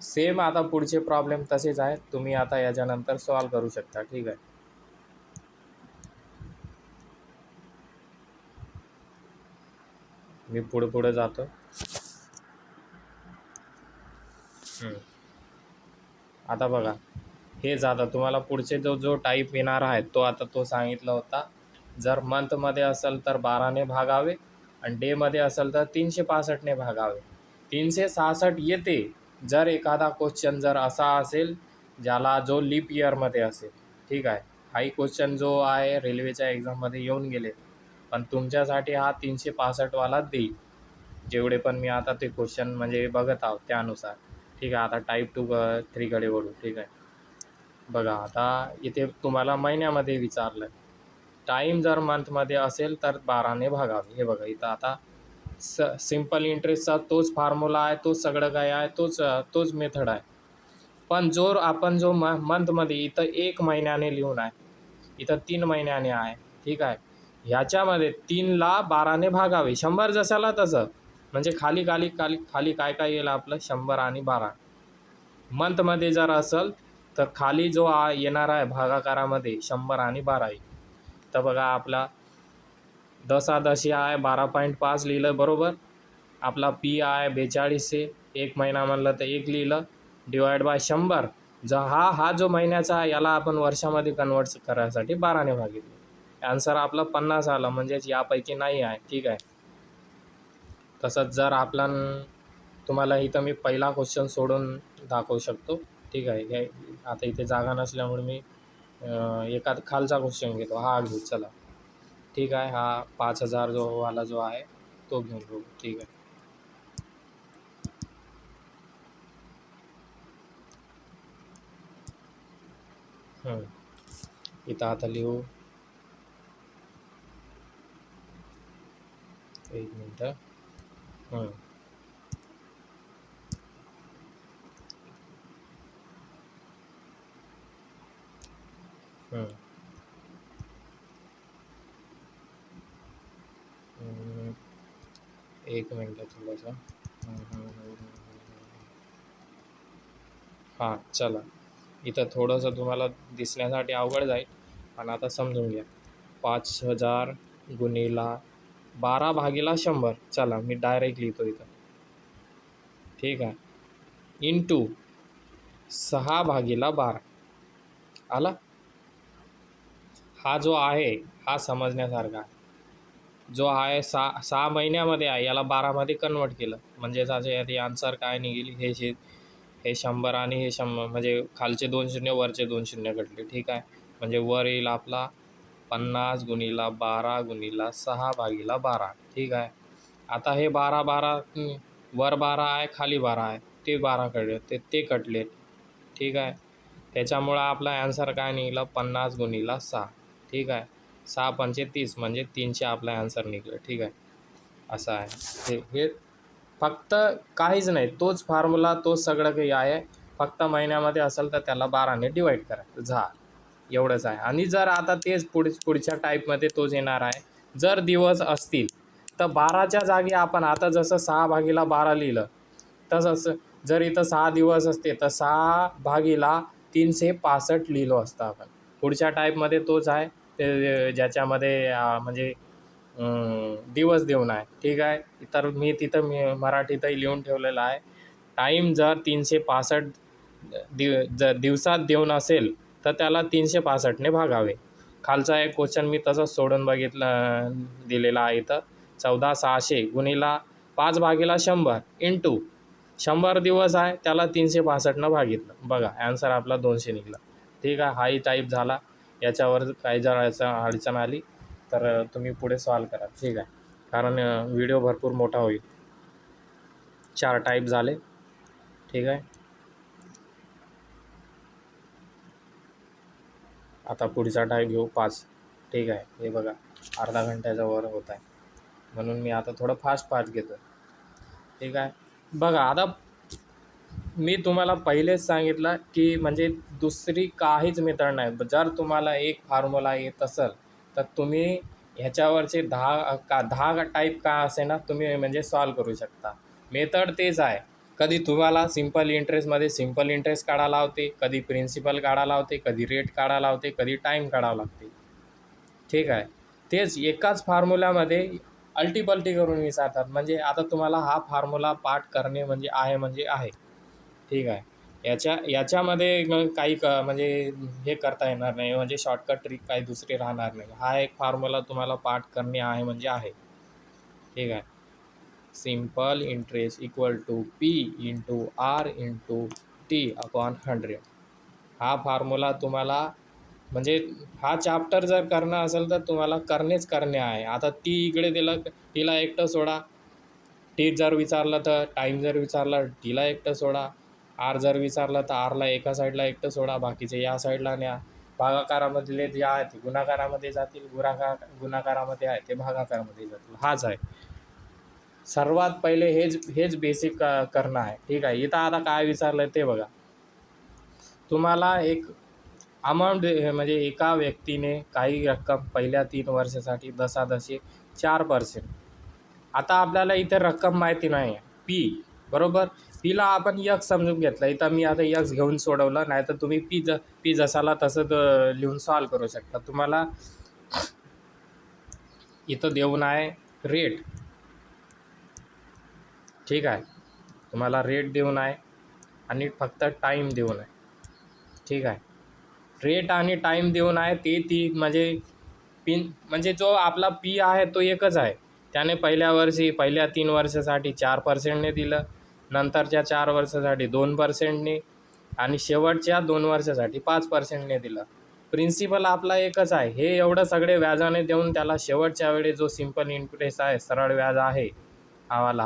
सेम आता पुढचे प्रॉब्लेम तसेच आहेत, तुम्ही आता याच्यानंतर सॉल्व करू शकता. ठीक आहे. मी पुढे जातो. आता बघा, हेच आता तुम्हाला पुढचे जो जो टाईप येणार आहे तो आता तो सांगितला होता. जर मंथमध्ये असेल तर 12ने भागावे आणि डेमध्ये असेल तर 365ने भागावे. 366 येते जर एखादा क्वेश्चन जर असा असेल ज्याला जो लीप इयरमध्ये असेल. ठीक आहे. हाही क्वेश्चन जो आहे रेल्वेच्या एक्झाममध्ये येऊन गेले, पण तुमच्यासाठी हा 365वाला देईल, जेवढे पण मी आता ते क्वेश्चन म्हणजे बघत आहोत त्यानुसार. ठीक आहे. आता टाईप 3कडे वळू. ठीक आहे. बघा, आता इथे तुम्हाला महिन्यामध्ये विचारलं. टाईम जर मंथमध्ये असेल तर 12ने भागावे. हे बघा, इथं आता सिम्पल इंटरेस्टचा तोच फॉर्म्युला आहे, तोच सगळं काय आहे, तोच मेथड आहे. पण आपण जो मंथमध्ये इथं 1 महिन्याने लिहून आहे, इथं 3 महिन्याने आहे. ठीक आहे. ह्याच्यामध्ये 3ला 12ने भागावे. 100 जसाला तसं, म्हणजे खाली खाली खाली खाली काय काय येईल आपलं 100 आणि 12. मंथमध्ये जर असेल तर खाली जो येणार आहे भागाकारामध्ये 100 आणि 12 येईल. तर बघा, आपला दशादशी आहे 12.5 लिहिलं बरोबर. आपला पी आहे 42 1 महिना म्हणलं तर 1 लिहिलं, डिवाइड बाय 100. हा जो महिन्याचा आहे याला आपण वर्षामध्ये कन्वर्ट करायसाठी 12ने भागितले. आन्सर आपला 50 आला, म्हणजेच यापैकी नाही आहे. ठीक आहे. तसंच जर आपला तुम्हाला इथं मी पहिला क्वेश्चन सोडून दाखवू शकतो. ठीक आहे. हे आता इथे जागा नसल्यामुळे मी एखादा खालचा क्वेश्चन घेतो. हा घेऊ चला. ठीक आहे. हा 5000 जो वाला जो आहे तो घेऊन बघू. ठीक आहे. इथं आता लिहू. एक मिनटं. एक मिनटं थोडंसं. हां चला, इथं थोडंसं तुम्हाला दिसण्यासाठी अवघड जाईल, पण आता समजून घ्या. 5000 गुणिला 12/100. चला, मी डायरेक्ट लिहितो इथं. ठीक आहे. इंटू 6/12 आला. हा जो आहे हा समजण्यासारखा आहे. जो आहे 6 महिन्यामध्ये आहे, याला 12मध्ये कन्वर्ट केलं म्हणजे त्याचे याची आन्सर काय निघेल. हे 100 आणि हे 100, म्हणजे खालचे 2 शून्य वरचे 2 शून्य घटले. ठीक आहे. म्हणजे वर येईल आपला 50 गुणिला 12 गुणिला 6/12. ठीक आहे. आता हे 12 वर 12 आहे, खाली 12 आहे, ते 12 कटले, ते कटले. ठीक आहे. त्याच्यामुळं आपला ॲन्सर काय निघाला 50 गुणिला 6. ठीक आहे. 6 पंचे 30 म्हणजे 300 आपला ॲन्सर निघलं. ठीक आहे. असं आहे हे फक्त काहीच नाही, तोच फॉर्म्युला तोच सगळं काही आहे. फक्त महिन्यामध्ये असेल तर त्याला 12ने डिवाईड करायचं, एवढंच आहे. आणि जर आता तेच पुढच्या टाईपमध्ये तोच येणार आहे. जर दिवस असतील तर 12च्या जागी आपण आता जसं 6/12 लिहिलं तसंच जर इथं 6 दिवस असते तर 6/365 लिहिलो असतं आपण. पुढच्या टाईपमध्ये तोच आहे, ते ज्याच्यामध्ये म्हणजे दिवस देऊन आहे. ठीक आहे. तर मी मराठीतही लिहून ठेवलेलं आहे. टाईम जर 365 दिवसात देऊन असेल तर त्याला 365ने भागावे. खालचा एक क्वेश्चन मी तसंच सोडून बघितलं, दिलेला आहे इथं. 14,600 गुणिला 5/100 इंटू 100 दिवस आहे, त्याला 365 भागितलं. बघा, ॲन्सर आपला 200 निघाला. ठीक आहे. हाही टाईप झाला. याच्यावर काही जर अडचण आली तर तुम्ही पुढे सॉल्व करा. ठीक आहे. कारण व्हिडिओ भरपूर मोठा होईल. 4 टाईप झाले. ठीक आहे. आता पुढचा टाईप घेऊ 5. ठीक आहे. हे बघा, अर्धा घंट्याच्या वर होत आहे, म्हणून मी आता थोडं फास्ट घेतो. ठीक आहे. बघा, आता मी तुम्हाला पहिलेच सांगितलं की म्हणजे दुसरी काहीच मेथड नाही. जर तुम्हाला एक फॉर्म्युला येत असेल तर तुम्ही ह्याच्यावरचे 10 टाईप का असे ना तुम्ही म्हणजे सॉल्व करू शकता. मेथड तेच आहे. कधी तुम्हाला सिम्पल इंटरेस्टमध्ये सिम्पल इंटरेस्ट काढायला लावते, कधी प्रिन्सिपल काढायला लावते, कधी रेट काढायला लावते, कधी टाईम काढावं लागते. ठीक आहे. तेच एकाच फॉर्म्युल्यामध्ये अल्टीपल्टी करून विचारतात. म्हणजे आता तुम्हाला हा फॉर्म्युला पाठ करणे म्हणजे आहे. ठीक आहे. याच्यामध्ये काही म्हणजे हे करता येणार नाही, म्हणजे शॉर्टकट ट्रिक काही दुसरी राहणार नाही. हा एक फॉर्म्युला तुम्हाला पाठ करणे आहे म्हणजे आहे. ठीक आहे. Simple interest equal to P into R into T upon 100. हा फॉर्म्युला तुम्हाला म्हणजे हा चॅप्टर जर करणं असेल तर तुम्हाला करणे आहे. आता टी इकडे दिलं, टीला एकटं सोडा. टी जर विचारलं तर टाईम जर विचारला टीला एकटं सोडा. आर जर विचारलं तर आरला एका साईडला एकटं सोडा, बाकीचे या साईडला न्या. भागाकारामधले जे आहेत ते गुणाकारामध्ये जातील, गुणाकारामध्ये आहे ते भागाकारामध्ये जातील. हाच आहे. सर्वात पहिले हेच बेसिक करणं आहे. ठीक आहे. इथं आता काय विचारलं ते बघा. तुम्हाला एक अमाऊंट म्हणजे एका व्यक्तीने काही रक्कम पहिल्या 3 वर्षासाठी दशांश 4%. आता आपल्याला इथे रक्कम माहिती नाही आहे, पी बरोबर. पीला आपण यक्स समजून घेतलं. इथं मी आता यक्स घेऊन सोडवलं, नाही तर तुम्ही पी जसाला तसं लिहून सॉल्व करू शकता. तुम्हाला इथं देऊन आहे रेट. ठीक आहे. तुम्हाला रेट देऊन आहे आणि फक्त टाईम देऊन आहे. ठीक आहे. रेट आणि टाईम देऊन आहे ती म्हणजे म्हणजे जो आपला पी आहे तो एकच आहे. त्याने पहिल्या 3 वर्षासाठी 4%ने दिलं, नंतरच्या 4 वर्षासाठी 2%ने आणि शेवटच्या 2 वर्षासाठी 5%ने दिलं. प्रिन्सिपल आपला एकच आहे. हे एवढं सगळे व्याजाने देऊन त्याला शेवटच्या वेळी जो सिम्पल इंटरेस्ट आहे, सरळ व्याज आहे हावाला,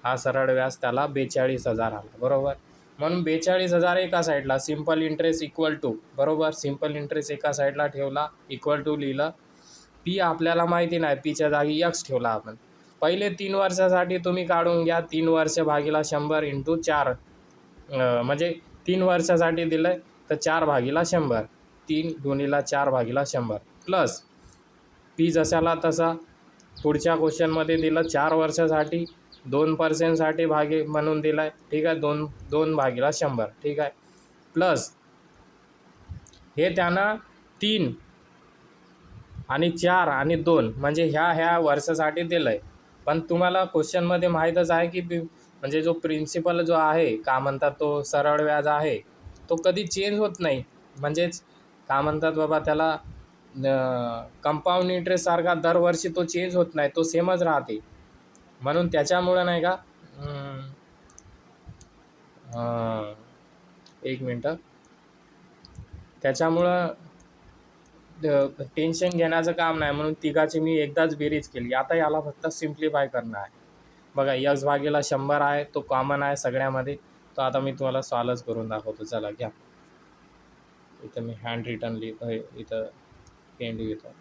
हा सरळ व्याज त्याला 42,000 आला बरोबर. म्हणून 42,000 एका साईडला, सिम्पल इंटरेस्ट इक्वल टू बरोबर. सिम्पल इंटरेस्ट एका साईडला ठेवला, इक्वल टू लिहिलं. पी आपल्याला माहिती नाही, पीच्या जागी यक्स ठेवला आपण. पहिले 3 वर्षासाठी तुम्ही काढून घ्या. 3 वर्ष भागिला 100 इंटू 4, म्हणजे 3 वर्षासाठी दिलं तर 4 भागिला 100, 3 गुणिला 4 भागिला 100 प्लस पी जशाला तसा पुढच्या क्वेश्चनमध्ये दिलं 4 वर्षासाठी 2%साठी भागे म्हणून दिला आहे. ठीक आहे. 2 भागिला 100. ठीक आहे. प्लस हे त्यांना 3 आणि 4 आणि 2 म्हणजे ह्या वर्षासाठी दिलं आहे. पण तुम्हाला क्वेश्चनमध्ये माहीतच आहे की म्हणजे जो प्रिन्सिपल जो आहे का म्हणतात तो सरळ व्याज आहे तो कधी चेंज होत नाही. म्हणजेच का म्हणतात बाबा त्याला कंपाऊंड इंटरेस्टसारखा दरवर्षी तो चेंज होत नाही, तो सेमच राहते. म्हणून त्याच्यामुळं नाही का, एक मिनटं, त्याच्यामुळं टेन्शन घेण्याचं काम नाही. म्हणून तिघाची मी एकदाच बेरीज केली. आता याला फक्त सिम्प्लिफाय करणं आहे. बघा यक्स भागीला 100 आहे, तो कॉमन आहे सगळ्यामध्ये. तो आता मी तुम्हाला सॉल्वच करून दाखवतो. चला घ्या. इथं मी हँड रिटन लिहितो, इथं पेन लिहितो,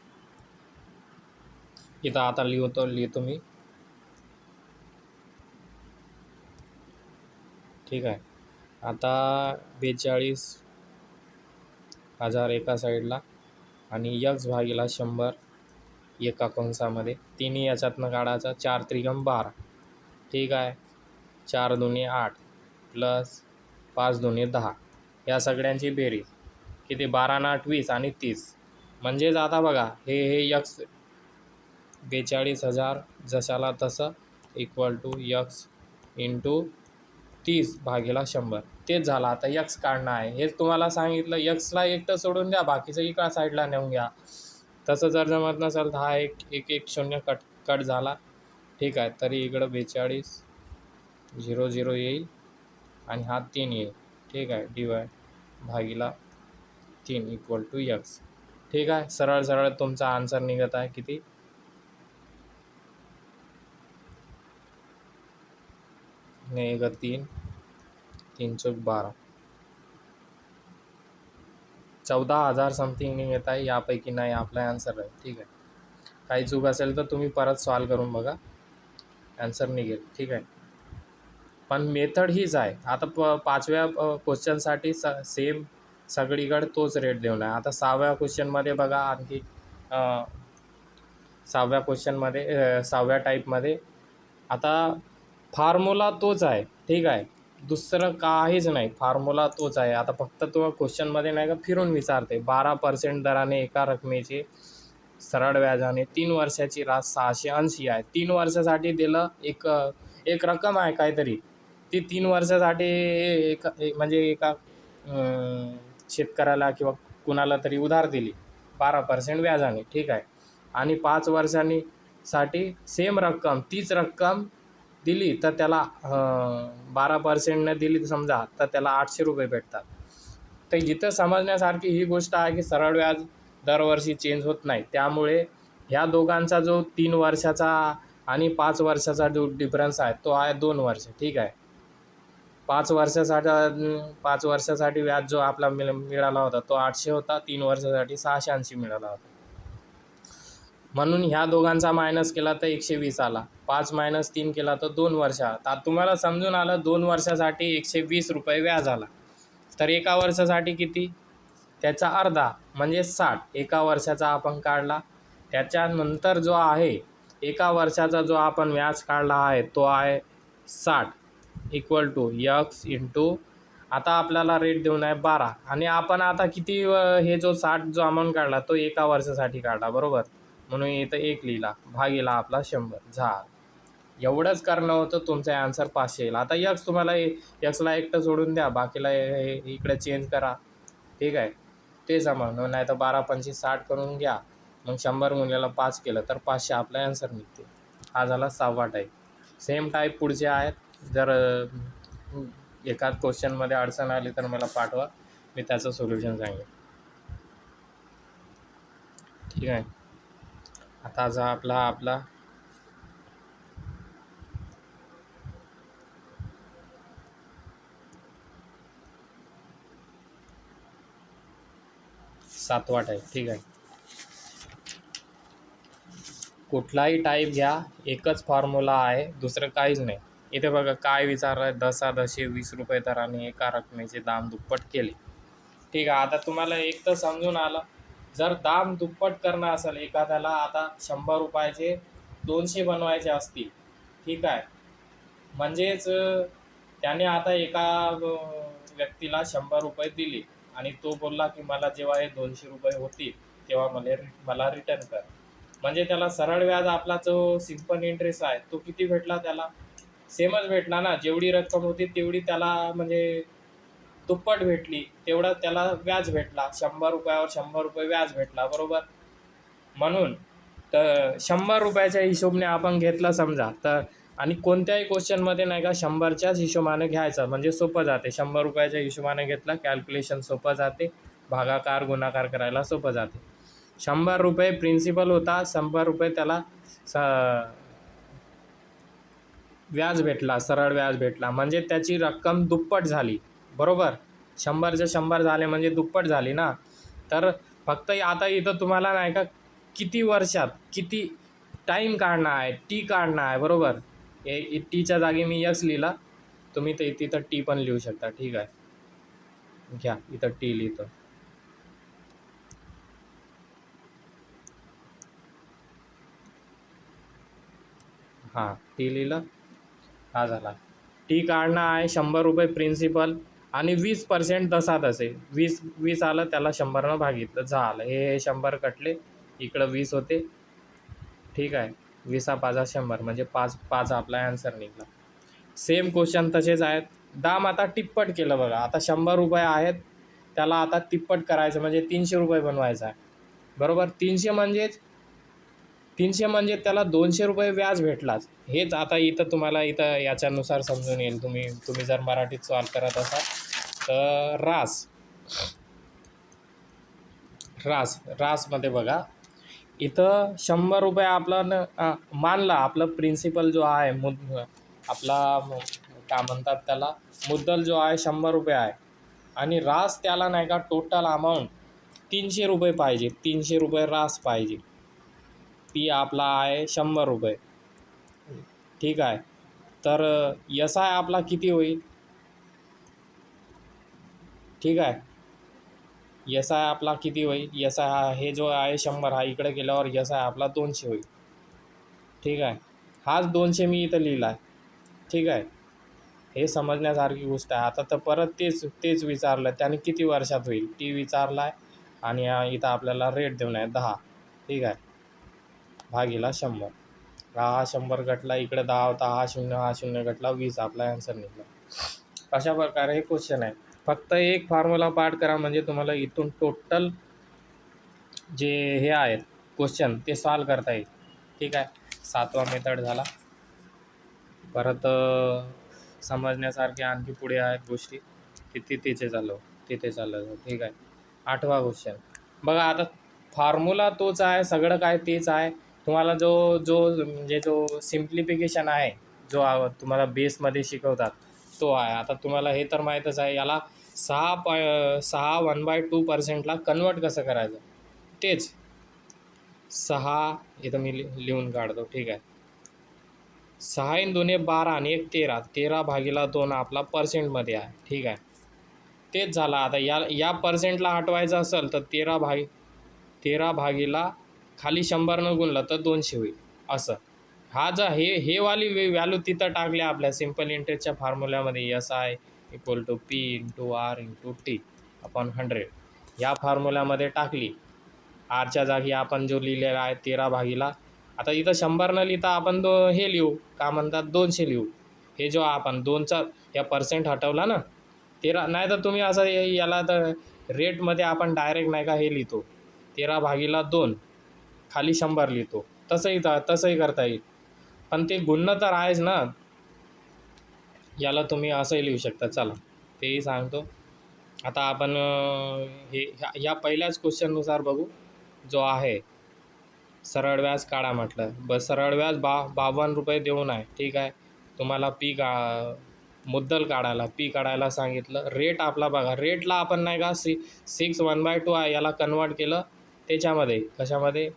इथं आता लिहितो मी. ठीक आहे. आता 42,000 एका साईडला आणि यक्स भागीला 100 एका कंसामध्ये. तिन्ही याच्यातनं काढायचा. 4 त्रिकम 12. ठीक आहे. 4 दुनी 8 प्लस 5 दुनी 10. या सगळ्यांची बेरीज किती, 12 आणि 8 20 आणि 30. म्हणजेच आता बघा हे यक्स 42,000 जशाला तसं इक्वल टू यक्स इंटू 30 भागीला 100. तेच झालं. आता यक्स काढणं आहे. हेच तुम्हाला सांगितलं. यक्सला एकटं सोडून द्या, बाकीचं एका साईडला नेऊन घ्या. तसं जर जमत नसेल तर हा एक शून्य कट झाला. ठीक आहे. तरी इकडं 42 0 0 येईल आणि हा 3 येईल. ठीक आहे. डिवाइड भागीला 3 इक्वल टू यक्स. ठीक आहे. सरळ तुमचा आन्सर निघत आहे किती, नाही 3 चौक 12, 14,000 समथिंग निघत आहे. यापैकी नाही आपला आन्सर आहे. ठीक आहे. काही चूक असेल तर तुम्ही परत सॉल्व करून बघा, आन्सर निघेल. ठीक आहे. पण मेथड हीच आहे. आता 5व्या क्वेश्चनसाठी सेम सगळीकडे तोच रेट देऊन आहे. आता 6व्या क्वेश्चनमध्ये बघा, आणखी 6व्या क्वेश्चनमध्ये 6व्या टाईपमध्ये आता फॉर्म्युला तोच आहे, ठीक आहे, दुसरं काहीच नाही, फॉर्म्युला तोच आहे. आता फक्त तो क्वेश्चनमध्ये नाही का फिरून विचारते, 12% दराने एका रकमेचे सरळ व्याजाने 3 वर्षाची रास 680 आहे. 3 वर्षासाठी दिलं, एक रक्कम आहे काहीतरी, ती 3 वर्षासाठी म्हणजे एका शेतकऱ्याला किंवा कुणाला तरी उधार दिली 12% व्याजाने, ठीक आहे. आणि 5 वर्षांनी साठी सेम रक्कम, तीच रक्कम दिली तर त्याला 12%ने दिली समजा, तर त्याला 800 रुपये भेटतात. तर इथं समजण्यासारखी ही गोष्ट आहे की सरळ व्याज दरवर्षी चेंज होत नाही. त्यामुळे ह्या दोघांचा जो 3 वर्षाचा आणि 5 वर्षाचा जो डिफरन्स आहे तो आहे 2 वर्ष, ठीक आहे. 5 वर्षासाठी व्याज जो आपला मिळाला होता तो 800 होता, 3 वर्षासाठी 680 मिळाला होता. म्हणून ह्या दोघांचा मायनस केला तर 120 आला, 5 मायनस 3 केला तर 2 वर्ष. आता तुम्हाला समजून आलं 2 वर्षासाठी 120 रुपये व्याज आला. तर एका वर्षासाठी किती, त्याचा अर्धा म्हणजे 60 एका वर्षाचा आपण काढला. त्याच्यानंतर जो आहे एका वर्षाचा जो आपण व्याज काढला आहे तो आहे 60 इक्वल टू यक्स इंटू, आता आपल्याला रेट देऊन आहे 12, आणि आपण आता किती हे जो 60 जो अमाऊंट काढला तो एका वर्षासाठी काढला, बरोबर, म्हणून इथं 1 लिहिला, भागीला आपला 100 झाला. एवढंच करणं होतं, तुमचा आन्सर 500 येईल. आता यक्स तुम्हाला यक्सला एकटं सोडून द्या, बाकीला इकडे चेंज करा, ठीक आहे, ते जमा, नाही तर 12 25 60 करून घ्या, मग 100 गुणिलेला 5 केलं तर 500 आपला आन्सर निघते. हा झाला 6वा टाईप. सेम टाईप पुढचे आहेत. जर एखाद क्वेश्चनमध्ये अडचण आली तर मला पाठवा, मी त्याचं सोल्युशन सांगेन, ठीक आहे. आता जा आपला 7वा टाईप, ठीक आहे. कुठलाही टाईप घ्या, एकच फॉर्म्युला आहे, दुसरं काहीच नाही. इथे बघा काय विचारलं आहे, दशादशे 20 रुपये दराने एका रकमेचे दाम दुप्पट केले, ठीक आहे. आता तुम्हाला एक तर समजून आलं, जर दाम दुप्पट करणं असेल एखाद्याला, आता 100 रुपयाचे 200 बनवायचे असतील, ठीक आहे, म्हणजेच त्याने आता एका व्यक्तीला 100 रुपये दिले आणि तो बोलला की मला जेव्हा हे 200 रुपये होतील तेव्हा मला रिटर्न कर. म्हणजे त्याला सरळ व्याज आपला जो सिम्पल इंटरेस्ट आहे तो किती भेटला, त्याला सेमच भेटला ना, जेवढी रक्कम होती तेवढी त्याला म्हणजे दुप्पट भेटली, तेवढा त्याला व्याज भेटला, 100 रुपयावर 100 रुपये व्याज भेटला, बरोबर. म्हणून तर 100 रुपयाच्या हिशोबाने आपण घेतलं समजा, तर आणि कोणत्याही क्वेश्चनमध्ये नाही का 100च्याच हिशोबाने घ्यायचं, म्हणजे सोपं जाते. 100 रुपयाच्या हिशोबाने घेतलं, कॅल्क्युलेशन सोपं जाते, भागाकार गुणाकार करायला सोपं जाते. 100 रुपये प्रिन्सिपल होता, 100 रुपये त्याला व्याज भेटला, सरळ व्याज भेटला, म्हणजे त्याची रक्कम दुप्पट झाली, बरोबर. 100चे 100 झाले म्हणजे दुप्पट झाली ना. तर फक्त आता इथं तुम्हाला नाही का किती वर्षात किती टाईम काढणं आहे, टी काढणं आहे, बरोबर. टीच्या जागी मी यक्स लिहिला, तुम्ही ते तिथं टी पण लिहू शकता, ठीक आहे. घ्या इथं टी लिहितो, हां टी लिहिलं, हा झाला. टी काढणं आहे 100 रुपये प्रिन्सिपल आणि 20% दसादसे, 20 आलं त्याला 100नं भागितलं, झालं. हे 100 कटले, इकडं 20 होते, ठीक आहे. 20 5 100 म्हणजे 5 आपला आन्सर निघाला. सेम क्वेश्चन तसेच आहेत. दाम आता तिप्पट केलं बघा, आता 100 रुपये आहेत, त्याला आता तिप्पट करायचं म्हणजे 300 रुपये बनवायचं आहे, बरोबर. 300 म्हणजे त्याला 200 रुपये व्याज भेटलाच. हेच आता इथं तुम्हाला इथं याच्यानुसार समजून येईल, तुम्ही जर मराठीत सॉल्व करत असाल तर. रासमध्ये बघा, इथं 100 रुपये आपलं मानला, आपलं प्रिन्सिपल जो आहे आपला काय म्हणतात त्याला, मुद्दल जो आहे 100 रुपये आहे, आणि रास त्याला नाही का टोटल अमाऊंट 300 रुपये पाहिजे, 300 रुपये रास पाहिजे. पी आपला आहे 100 रुपये, ठीक आहे. तर यस आहे आपला किती होईल, ठीक आहे. यस आहे आपला किती होईल, यस आहे हे जो आहे 100, हा इकडे गेल्यावर यस आहे आपला 200 होईल, ठीक आहे. हाच 200 मी इथं लिहिला आहे, ठीक आहे. हे समजण्यासारखी गोष्ट आहे. आता तर परत तेच तेच विचारलं, त्याने किती वर्षात होईल टी विचारला आहे आणि इथं आपल्याला रेट देऊन आहे 10. ठीक आहे, भागीला 100. हा 100 गटला, इकडे 10 होता, हा शून्य गटला 20. आपला ॲन्सर निघाला. अशा प्रकारे हे क्वेश्चन आहे. फक्त एक फॉर्म्युला पाठ करा म्हणजे तुम्हाला इथून टोटल जे हे आहेत क्वेश्चन ते सॉल्व करता येईल. ठीक आहे, 7वा मेथड झाला. परत समजण्यासारखे आणखी पुढे आहेत गोष्टी, तिथे चाललं. ठीक आहे, 8वा क्वेश्चन बघा. आता फॉर्म्युला तोच आहे, सगळं काय तेच आहे. तुम्हाला जो जो म्हणजे जो सिम्प्लिफिकेशन आहे, जो तुम्हाला बेसमध्ये शिकवतात तो आहे. आता तुम्हाला हे तर माहीतच आहे, याला 6 1/2% कन्वर्ट कसं करायचं तेच. 6 इथं मी लिहून काढतो. ठीक आहे, 6 × 2 = 12 आणि 1 13. 13/2 आपला पर्सेंटमध्ये आहे. ठीक आहे, तेच झालं. आता या पर्सेंटला हटवायचं असेल तर 13 खाली 100 गुणलं तर 200 होईल असं. हा जर हे वाली व्हॅल्यू तिथं टाकल्या आपल्या simple इंटरेस्टच्या फॉर्म्युल्यामध्ये, SI = P × R × T/100 या फॉर्म्युल्यामध्ये टाकली. आरच्या जागी आपण जो लिहिलेला आहे 13 आता इथं 100 न लिहिता आपण हे लिहू, का म्हणतात 200 लिहू. हे जो आपण 2चा या पर्सेंट हटवला ना 13, नाही तर तुम्ही असं याला तर रेटमध्ये आपण डायरेक्ट नाही का हे लिहितो 13/2 खाली 100 लिहितो. तसंही करता येईल, पण ते गुणणं तर आहेच ना. याला तुम्ही असंही लिहू शकता. चला तेही सांगतो. आता आपण ह्या पहिल्याच क्वेश्चननुसार बघू, जो आहे सरळ व्याज काढा म्हटलं. सरळ व्याज 52 रुपये देऊन आहे. ठीक आहे, तुम्हाला मुद्दल काढायला काढायला सांगितलं. रेट आपला बघा, रेटला आपण नाही का 6 1/2 आहे याला कन्वर्ट केलं त्याच्यामध्ये, कशामध्ये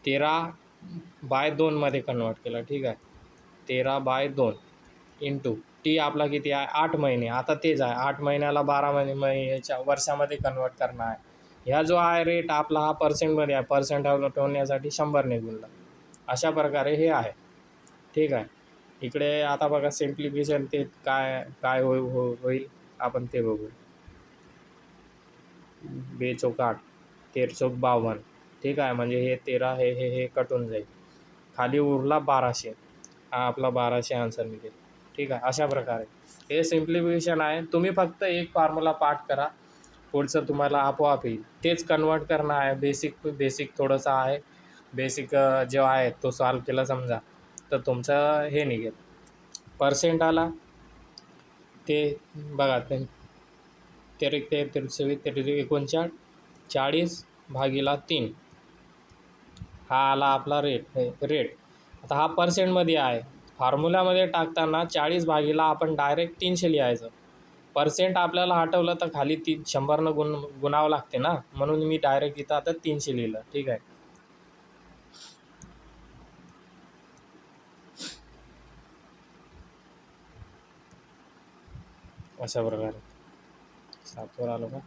13/2 मध्ये कन्वर्ट केलं. ठीक आहे, 13/2 इंटू टी आपला किती आहे 8 महिने. आता तेच आहे, 8 महिन्याला 12 महिन्याच्या वर्षामध्ये कन्वर्ट करणं आहे. ह्या जो आहे रेट आपला हा पर्सेंटमध्ये आहे, पर्सेंट ठेवण्यासाठी 100ने गुणला. अशा प्रकारे हे आहे. ठीक आहे, इकडे आता बघा सिम्प्लिफिकेशन ते काय होईल आपण ते बघू. 2 चौक 8, 13 चौक 52. ठीक आहे, म्हणजे हे 13 हे कटून जाईल, खाली उरला 1200. हा आपला 1200 आन्सर निघेल. ठीक आहे, अशा प्रकारे हे सिम्प्लिफिकेशन आहे. तुम्ही फक्त एक फॉर्म्युला पाठ करा, पुढचं तुम्हाला आपोआप येईल. तेच कन्वर्ट करणं आहे. बेसिक थोडंसं आहे. बेसिक जो आहे तो सॉल्व केला समजा तर तुमचं हे निघेल. पर्सेंट आला ते बघा, 39 40/3 हा आला आपला रेट. आता हा पर्सेंटमध्ये आहे. फॉर्म्युल्यामध्ये टाकताना 40 आपण डायरेक्ट 300 लिहायचं. पर्सेंट आपल्याला हटवलं तर खाली 100 गुणावं लागते ना, म्हणून मी डायरेक्ट इथं आता 300 लिहिलं. ठीक आहे, अशा प्रकारे 7वर आलो का.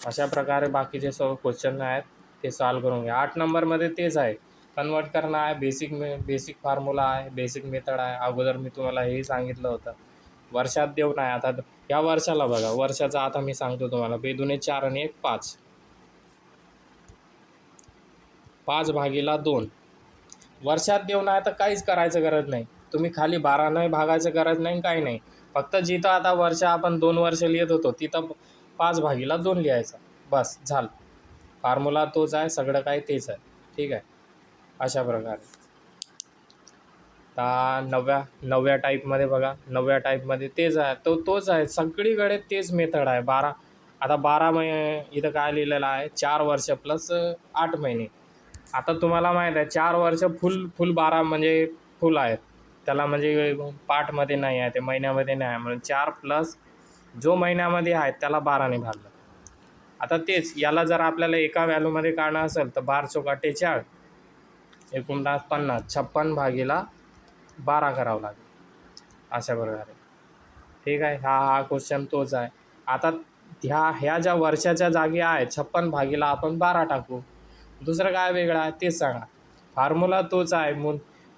अशा प्रकारे बाकीचे सर्व क्वेश्चन आहेत ते सॉल्व करून घ्या. 8 नंबरमध्ये तेच आहे, कन्वर्ट करणं आहे. बेसिक फॉर्म्युला आहे, बेसिक मेथड आहे. अगोदर मी तुम्हाला हेही सांगितलं होतं. वर्षात देऊन आहे. आता या वर्षाला बघा, वर्षाचा आता मी सांगतो तुम्हाला. 2 4 आणि 1 5. 5/2 वर्षात देऊन आहे तर काहीच करायचं गरज नाही. तुम्ही खाली 12 नाही भागायचं गरज नाही, काही नाही. फक्त जिथं आता वर्ष आपण 2 वर्ष लिहित होतो तिथं 5/2 लिहायचं, बस झालं. फॉर्म्युला तोच आहे, सगळं काही तेच आहे. ठीक आहे, अशा प्रकारे. आता 9व्या टाईपमध्ये बघा, 9व्या टाईपमध्ये तेच आहे, तोच आहे सगळीकडे, तेच मेथड आहे. 12 आता 12 महिने इथं काय लिहिलेलं आहे 4 वर्ष प्लस 8 महिने. आता तुम्हाला माहीत आहे 4 वर्ष फुल 12 म्हणजे फुल आहेत त्याला, म्हणजे पार्टमध्ये नाही आहे ते, महिन्यामध्ये नाही आहे, म्हणून 4 प्लस जो महिन्यामध्ये आहेत त्याला 12ने भागलं. आता तेच याला जर आपल्याला एका व्हॅल्यूमध्ये काढणं असेल तर 12 चौक 48, 49 50, 56/12 करावं लागेल. अशा प्रकारे. ठीक आहे, हा क्वेश्चन तोच आहे. आता ह्या ज्या वर्षाच्या जागी आहे 56 भागीला आपण 12 टाकू. दुसरं काय वेगळं आहे तेच सांगा. फॉर्म्युला तोच आहे,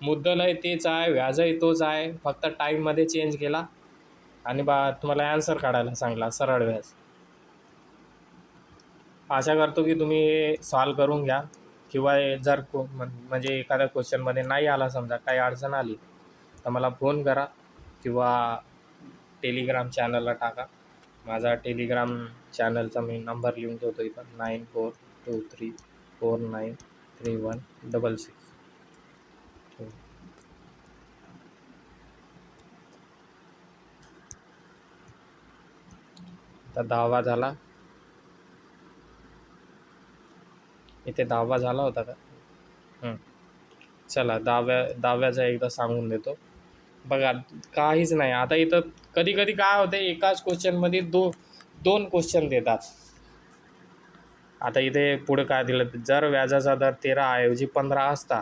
मुद्दलही तेच आहे, व्याजही तोच आहे, फक्त टाईममध्ये चेंज केला आणि तुम्हाला ॲन्सर काढायला सांगला सरळ व्याज. आशा करतो की तुम्ही हे सॉल्व करून घ्या, किंवा जर म्हणजे एखाद्या क्वेश्चनमध्ये नाही आला, समजा काही अडचण आली, तर मला फोन करा किंवा टेलिग्राम चॅनलला टाका. माझा टेलिग्राम चॅनलचा मी नंबर लिहून ठेवतो इथं, 9423493166. आता 10वा झाला, इथे 10वा झाला होता का? चला 10व्याचा एकदा सांगून देतो. बघा काहीच नाही. आता इथं कधी कधी काय होते, एकाच क्वेश्चनमध्ये दोन क्वेश्चन देतात. आता इथे पुढे काय दिलं, जर व्याजाचा दर 13 ऐवजी 15 असता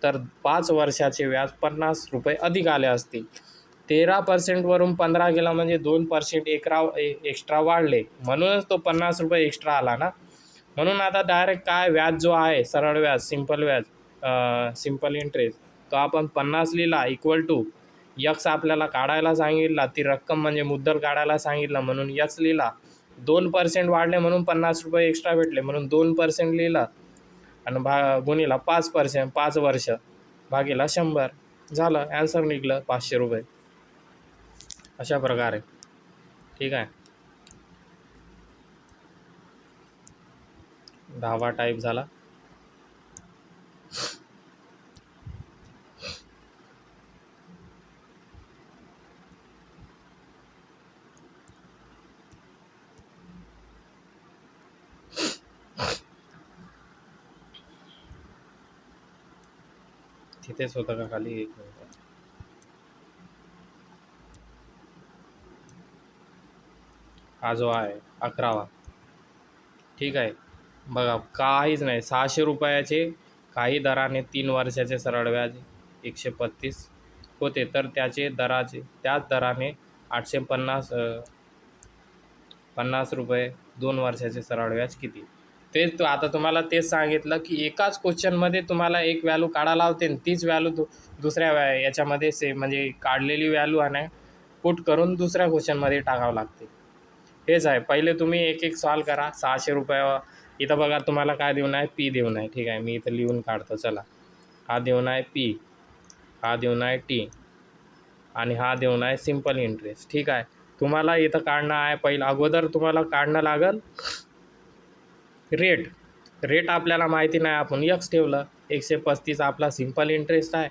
तर 5 वर्षाचे व्याज 50 रुपये अधिक आले असते. 13% वरून 15 गेला म्हणजे 2% एक्स्ट्रा वाढले, म्हणूनच तो 50 रुपये एक्स्ट्रा आला ना. म्हणून आता डायरेक्ट काय व्याज जो आहे सरळ व्याज, सिंपल व्याज, सिंपल इंटरेस्ट, तो आपण 50 लिहिला इक्वल टू यक्स आपल्याला काढायला सांगितला, ती रक्कम म्हणजे मुद्दल काढायला सांगितलं म्हणून यक्स लिहिला. 2% वाढले म्हणून 50 रुपये एक्स्ट्रा भेटले म्हणून 2% लिहिला आणि गुणिला 5%, 5 वर्ष भागीला 100 झालं, ॲन्सर निघलं 500 रुपये. अशा प्रकारे. ठीक आहे. 10वा टाईप झाला. तिथेच होतं का खाली? 1 मिनिट. हा जो आहे 11वा. ठीक आहे. बघा काहीच नाही, 600 रुपयाचे काही दराने 3 वर्षाचे सरळ व्याज 135 होते, तर त्याच दराने 850 रुपये 2 वर्षाचे सरळ व्याज किती? तेच आता तुम्हाला तेच सांगितलं की एकाच क्वेश्चनमध्ये तुम्हाला एक व्हॅल्यू काढायला लावते आणि तीच व्हॅल्यू दुसऱ्या याच्यामध्ये म्हणजे काढलेली व्हॅल्यू आणि पुट करून दुसऱ्या क्वेश्चनमध्ये टाकावं लागते. हेच आहे. पहिले तुम्ही एक सॉल्व करा. 600 रुपये इथं बघा तुम्हाला काय देऊन आहे, पी देऊन आहे. ठीक आहे, मी इथं लिहून काढतो. चला, हा देऊन आहे पी, हा देऊन आहे टी आणि हा देऊन आहे सिंपल इंटरेस्ट. ठीक आहे. तुम्हाला इथं काढणं आहे, पहिलं अगोदर तुम्हाला काढणं लागेल रेट आपल्याला माहिती नाही, आपण यक्स ठेवलं. 135 आपला सिंपल इंटरेस्ट आहे,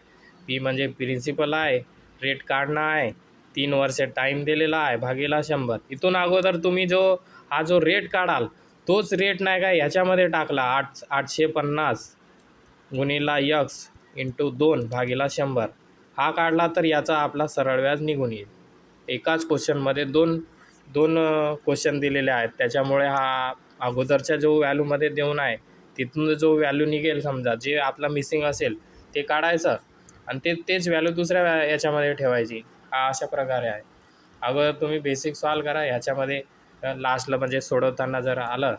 पी म्हणजे प्रिन्सिपल आहे, रेट काढणं आहे, 3 वर्ष टाईम दिलेला आहे, भागीला 100. इथून अगोदर तुम्ही हा जो रेट काढाल तोच रेट नाही का ह्याच्यामध्ये टाकला, 850 गुणिला यक्स इंटू 2 भागीला 100 हा काढला, तर याचा आपला सरळ व्याज निघून येईल. एकाच क्वेश्चनमध्ये दोन क्वेश्चन दिलेले आहेत, त्याच्यामुळे हा अगोदरच्या जो व्हॅल्यूमध्ये देऊन आहे तिथून जो व्हॅल्यू निघेल, समजा जे आपला मिसिंग असेल ते काढायचं आणि तेच व्हॅल्यू दुसऱ्या याच्यामध्ये ठेवायची. हा अशा प्रकारे आहे. अगोदर तुम्ही बेसिक सॉल्व करा, ह्याच्यामध्ये लास्टला म्हणजे सोडवताना जर आलं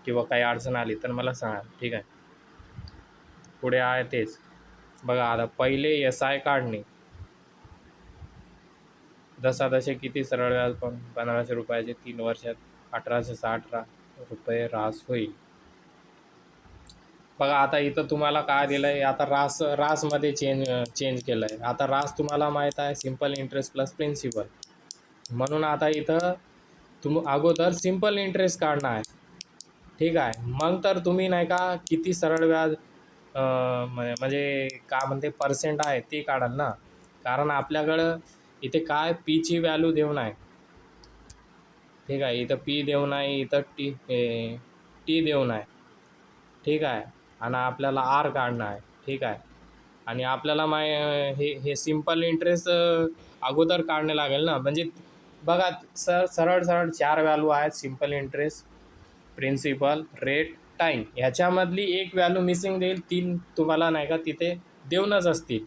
किंवा काही अडचण आली तर मला सांगा. ठीक आहे. पुढे आहे तेच. बघा आता पहिले SI काढणे, जसे किती सरळ व्याज, 1500 रुपयाचे 3 वर्षात 1860 रुपये रास होईल. बघा आता इथं तुम्हाला काय दिलं आहे, आता रासमध्ये चेंज केलं आहे. आता रास तुम्हाला माहीत आहे सिंपल इंटरेस्ट प्लस प्रिन्सिपल, म्हणून आता इथं अगोदर सिंपल इंटरेस्ट काढणं आहे. ठीक आहे. मग तर तुम्ही नाही का किती सरळ व्याज म्हणजे काय म्हणते पर्सेंट आहे ते काढाल ना, कारण आपल्याकडं इथे काय पीची व्हॅल्यू देऊन आहे. ठीक आहे. इथं पी देऊन आहे, इथं टी देऊन आहे. ठीक आहे. आणि आपल्याला आर काढणं आहे. ठीक आहे. आणि आपल्याला हे सिंपल इंटरेस्ट अगोदर काढणे लागेल ना. म्हणजे बघा सरळ 4 व्हॅल्यू आहेत, simple interest, principal, rate, time. ह्याच्यामधली एक व्हॅल्यू मिसिंग देईल, 3 तुम्हाला नाही का तिथे देऊनच असतील.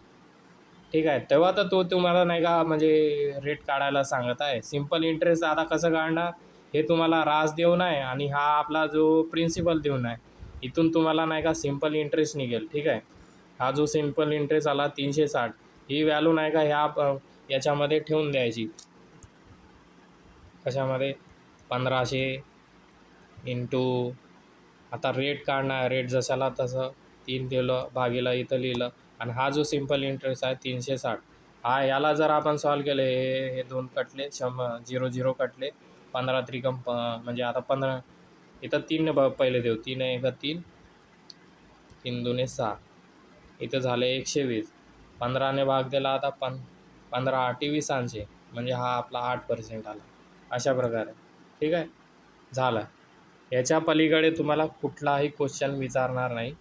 ठीक आहे. तेव्हा तर तो तुम्हाला नाही का म्हणजे रेट काढायला सांगत आहे. सिंपल इंटरेस्ट आता कसं काढणार, हे तुम्हाला रास देऊन आहे आणि हा आपला जो प्रिन्सिपल देऊन आहे. इथून तुम्हाला नाही का सिम्पल इंटरेस्ट निघेल. ठीक आहे. हा जो सिम्पल इंटरेस्ट आला 360, ही व्हॅल्यू नाही का याच्यामध्ये ठेवून द्यायची. कशामध्ये? 1500 इंटू, आता रेट काढणार, रेट जशाला तसं 3 दिलं भागीला इथं लिहिलं, आणि हा जो सिम्पल इंटरेस्ट आहे 360, हा याला जर आपण सॉल्व केले, हे 2 कटले, 0 कटले, 15 त्रिकम म्हणजे आता 15, इथं 3 पहिले देऊ, 3 1 3, 3 2 6, इथं झाले 120, 15ने भाग दिला, आता 15 8 20, म्हणजे हा आपला 8% आला. अशा प्रकारे. ठीक आहे. झालं. याच्या पलीकडे तुम्हाला कुठलाही क्वेश्चन विचारणार नाही.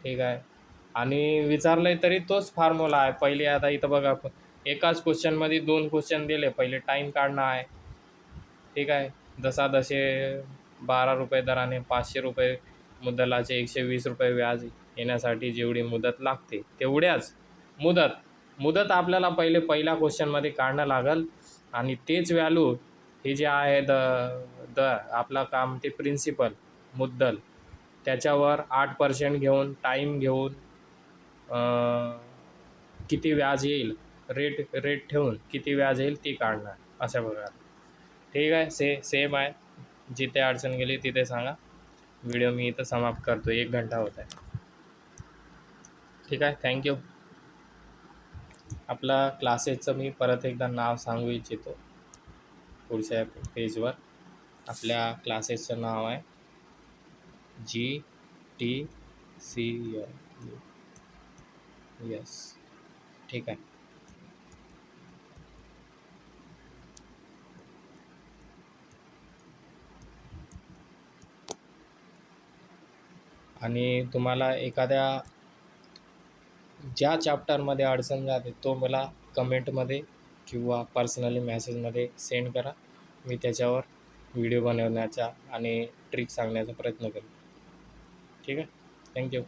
ठीक आहे. आणि विचारलं तरी तोच फॉर्म्युला आहे. पहिले आता इथं बघा, एकाच क्वेश्चनमध्ये 2 क्वेश्चन दिले. पहिले टाईम काढणं आहे. ठीक आहे. जसे 12 रुपये दराने 500 रुपये मुद्दलाचे 120 रुपये व्याज येण्यासाठी जेवढी मुदत लागते तेवढ्याच मुदत आपल्याला पहिल्या क्वेश्चनमध्ये काढणं लागेल. आणि तेच व्हॅल्यू हे जे आहे आपलं काम ते प्रिन्सिपल मुद्दल त्याच्यावर 8% घेऊन टाईम घेऊन किती व्याज येईल रेट ठेवून किती व्याज येईल ती काढणार. अशा प्रकारे. ठीक आहे. सेम आहे. जिथे अडचण गेली तिथे सांगा. व्हिडिओ मी इथं समाप्त करतो. 1 घंटा होत आहे. ठीक आहे. थँक्यू. आपला क्लासेसचं मी परत एकदा नाव सांगू इच्छितो. पुढच्या पेजवर आपल्या क्लासेसचं नाव आहे GTCL. यस. ठीक आहे. आणि तुम्हाला एखाद्या ज्या चॅप्टरमध्ये अडचण जाते तो मला कमेंटमध्ये किंवा पर्सनली मेसेजमध्ये सेंड करा. मी त्याच्यावर व्हिडिओ बनवण्याचा आणि ट्रिक सांगण्याचा प्रयत्न करेन. ठीक आहे. थँक्यू.